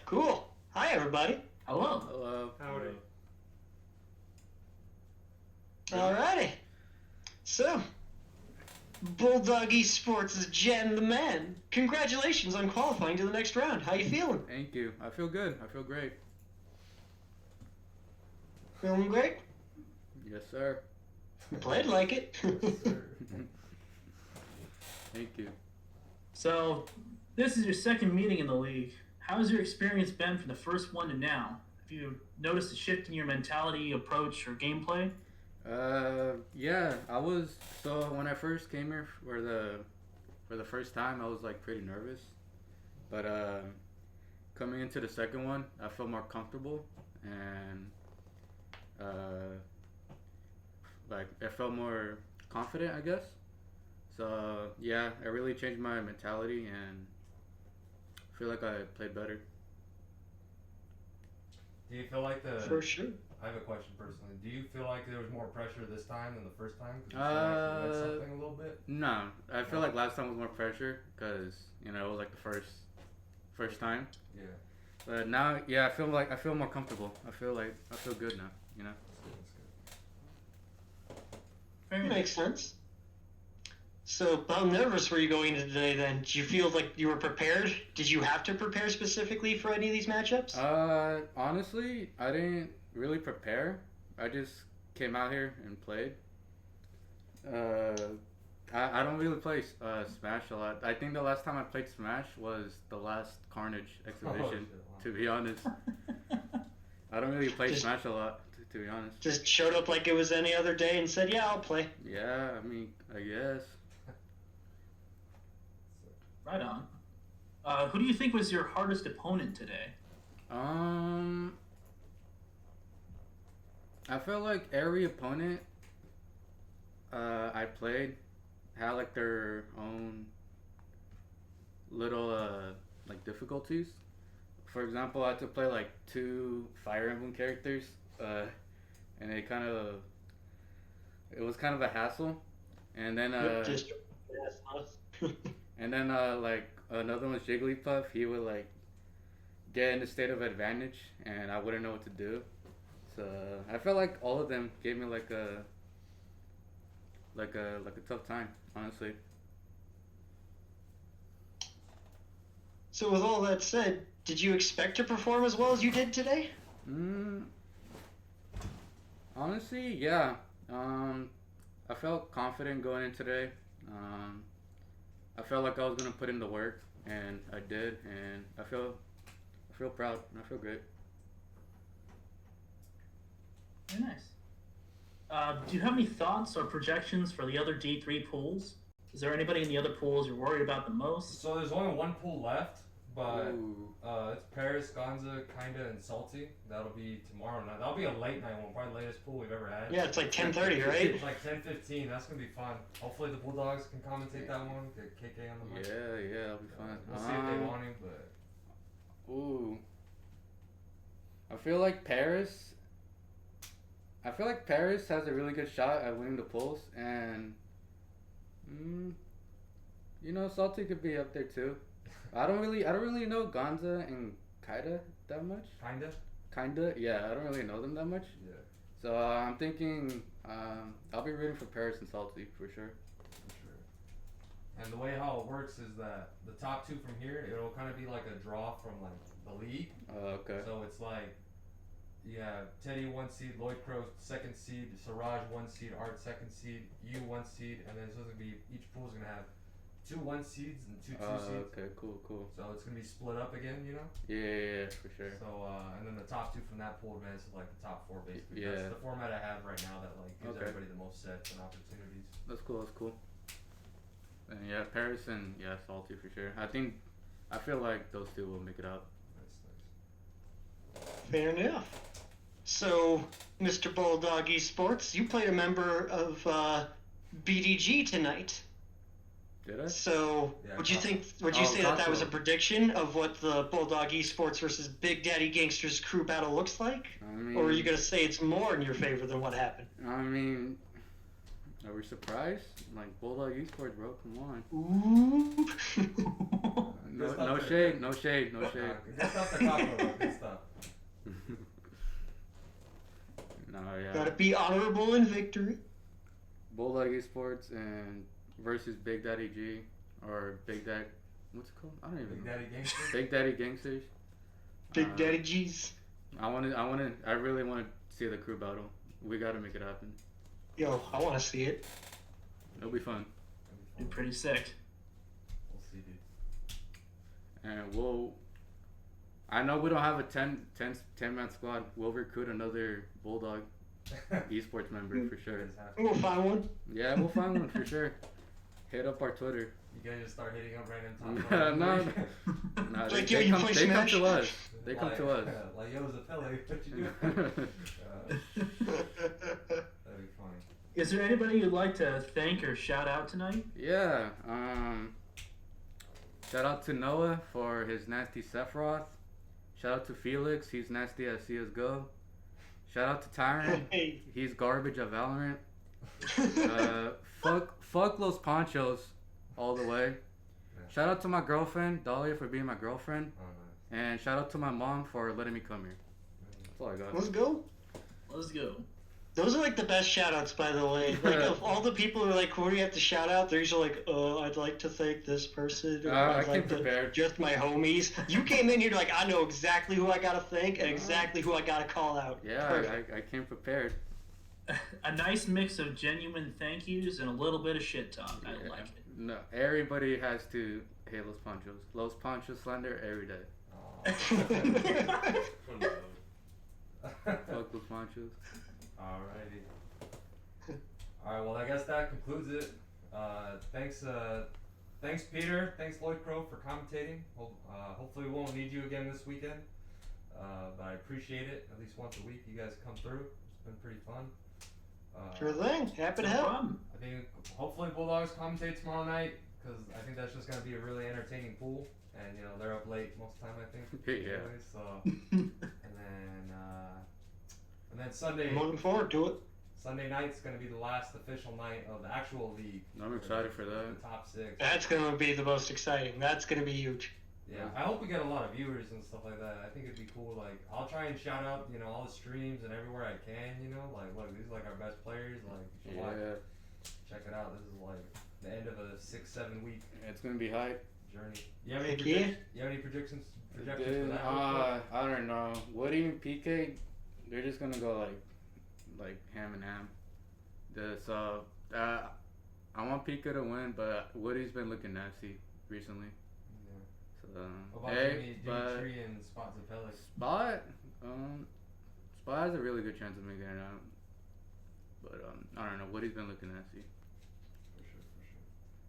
Cool. Hi, everybody. Hello. Hello. Howdy. Alrighty. So, Bulldog Esports is JanTheMan. Congratulations on qualifying to the next round. How you feeling? Thank you. I feel good. I feel great. Feeling great? Yes, sir. Played like it. Thank you. So, this is your second meeting in the league. How's your experience been from the first one to now? Have you noticed a shift in your mentality, approach, or gameplay? Yeah, so when I first came here for the first time, I was like pretty nervous. But coming into the second one, I felt more comfortable and like I felt more confident, I guess. So yeah, it really changed my mentality and I feel like I played better. Do you feel like For sure. I have a question personally. Do you feel like there was more pressure this time than the first time? Because you actually read something a little bit? No, I feel like last time was more pressure because it was like the first time. Yeah. But now, yeah, I feel more comfortable. I feel good now. That's good. Makes sense. So, how nervous were you going into today then? Did you feel like you were prepared? Did you have to prepare specifically for any of these matchups? Honestly, I didn't really prepare. I just came out here and played. I don't really play Smash a lot. I think the last time I played Smash was the last Carnage exhibition, to be honest. I don't really play Smash a lot, to be honest. Just showed up like it was any other day and said, yeah, I'll play. Yeah, I mean, I guess. Right on. Who do you think was your hardest opponent today? I feel like every opponent I played had like their own little like difficulties. For example, I had to play like 2 Fire Emblem characters, and it was kind of a hassle. And then Just and then like another one was Jigglypuff. He would like get in a state of advantage, and I wouldn't know what to do. So I felt like all of them gave me like a tough time, honestly. So with all that said, did you expect to perform as well as you did today? Honestly, yeah. I felt confident going in today. I felt like I was gonna put in the work, and I did, and I feel proud, and I feel great. Very nice. Do you have any thoughts or projections for the other D3 pools? Is there anybody in the other pools you're worried about the most? So there's only one pool left, but Ooh. it's Paris, Gonza, Kinda, and Salty. That'll be tomorrow night. That'll be a late night one, probably the latest pool we've ever had. Yeah, it's like 10:30, right? It's like 10:15. That's gonna be fun. Hopefully the Bulldogs can commentate that one. Get KK on the mic. Yeah, that'll be fun. We'll see if they want him, but Ooh. I feel like Paris has a really good shot at winning the polls, and Salty could be up there too. I don't really know Gonza and Kaida that much. Kinda, yeah. I don't really know them that much. yeah, So I'm thinking I'll be rooting for Paris and Salty for sure. for sure. And the way how it works is that the top 2 from here, it'll kind of be like a draw from like the league. Okay. So it's like you have Teddy 1 seed, Lloyd Crow 2nd seed, Siraj 1 seed, Art 2nd seed, you 1 seed, and then it's supposed to be each pool's gonna have 2 1 seeds and 2 2 seeds. Okay, cool. So it's gonna be split up again, you know. Yeah, for sure. So and then the top 2 from that pool advance to like the top 4 basically. Yeah. That's the format I have right now that like gives Okay. everybody the most sets and opportunities. That's cool. And yeah, Paris and Salty for sure. I feel like those 2 will make it out. Nice. Fair enough. So, Mr. Bulldog Esports, you played a member of BDG tonight. Did I? So, Yeah, would you Caco. think? Would you Oh, say that was a Caco. prediction of what the Bulldog Esports versus Big Daddy Gangsters crew battle looks like, I mean, or are you gonna say it's more in your favor than what happened? I mean, are we surprised? Like Bulldog Esports, bro. Come on. Ooh. No shade. Good stuff to Caco, though. Good stuff. No, yeah. Gotta be honorable in victory. Bulldog Esports and versus Big Daddy G or Big Daddy. What's it called? I don't even Big know. Daddy Gangster. Big Daddy Gangsters. Big Daddy G's. I really want to see the crew battle. We gotta make it happen. Yo, I want to see it. It'll be fun. Be pretty sick. We'll see, dude. And I know we don't have a 10-man squad. We'll recruit another Bulldog Esports member for sure. We'll find one. Yeah, we'll find one for sure. Hit up our Twitter. You guys just start hitting up random top. No, Like, yo, you play they come Smash? to us. They come to us. Like, yo, Zapelli, what you doing? That'd be funny. Is there anybody you'd like to thank or shout out tonight? Yeah. Shout out to Noah for his nasty Sephiroth. Shout out to Felix. He's nasty at CSGO. Shout out to Tyron. Hey. He's garbage at Valorant. Fuck Los Ponchos all the way. Shout out to my girlfriend, Dahlia, for being my girlfriend. Oh, nice. And shout out to my mom for letting me come here. That's all I got. Let's go. Let's go. Those are like the best shout outs, by the way. Like, of all the people who are like, who do you have to shout out? They're usually like, I'd like to thank this person. Or I I'd came like to prepared. just my homies. You came in here like, I know exactly who I gotta thank and exactly who I gotta call out. Yeah, Perfect. I came prepared. A nice mix of genuine thank yous and a little bit of shit talk. I Yeah. like it. No, everybody has to hate Los Ponchos. Los Ponchos slander every day. Fuck Los Ponchos. Alrighty. Alright, well I guess that concludes it. Thanks Peter, thanks Lloyd Crow for commentating. Hopefully we won't need you again this weekend. But I appreciate it. At least once a week you guys come through. It's been pretty fun. Sure thing. Happy to No help. problem. I think hopefully Bulldogs commentate tomorrow night. because I think that's just gonna be a really entertaining pool, and you know they're up late most of the time I think. Yeah. Anyways, so and then Sunday. I'm looking forward to it. Sunday night's gonna be the last official night of the actual league. I'm excited for that. The top 6. That's gonna be the most exciting. That's gonna be huge. Yeah, I hope we get a lot of viewers and stuff like that. I think it'd be cool. Like, I'll try and shout out, you know, all the streams and everywhere I can. You know, like, look, these are like our best players. Like, you should watch. Check it out. This is like the end of a 6-7 week. It's gonna be hype. Journey. You have any Heck yeah. You have any projections for that? I don't know. Woody and PK, they're just gonna go like ham and ham. So I want PK to win, but Woody's been looking nasty recently. Yeah. So What about Dimitri and Spot Zapelli? Spot has a really good chance of making it out. But I don't know. Woody's been looking nasty. For sure.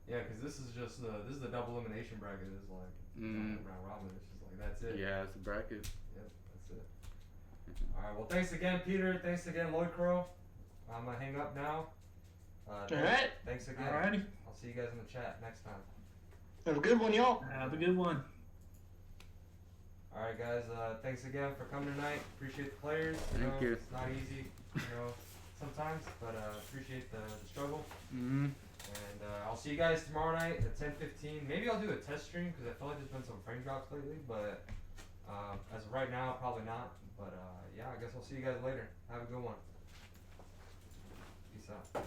Yeah, because this is just the double elimination bracket. Is like round robin. It's just like that's it. Yeah, it's a bracket. Yep, that's it. All right. Well, thanks again, Peter. Thanks again, Lloyd Crow. I'm gonna hang up now. All right. Thanks again. Alrighty. I'll see you guys in the chat next time. Have a good one, y'all. Have a good one. All right, guys. Thanks again for coming tonight. Appreciate the players. Thank you. It's not easy, sometimes, but appreciate the struggle. Mm-hmm. And I'll see you guys tomorrow night at 10:15. Maybe I'll do a test stream because I feel like there's been some frame drops lately. But as of right now, probably not. But yeah, I guess I'll see you guys later. Have a good one. Peace out.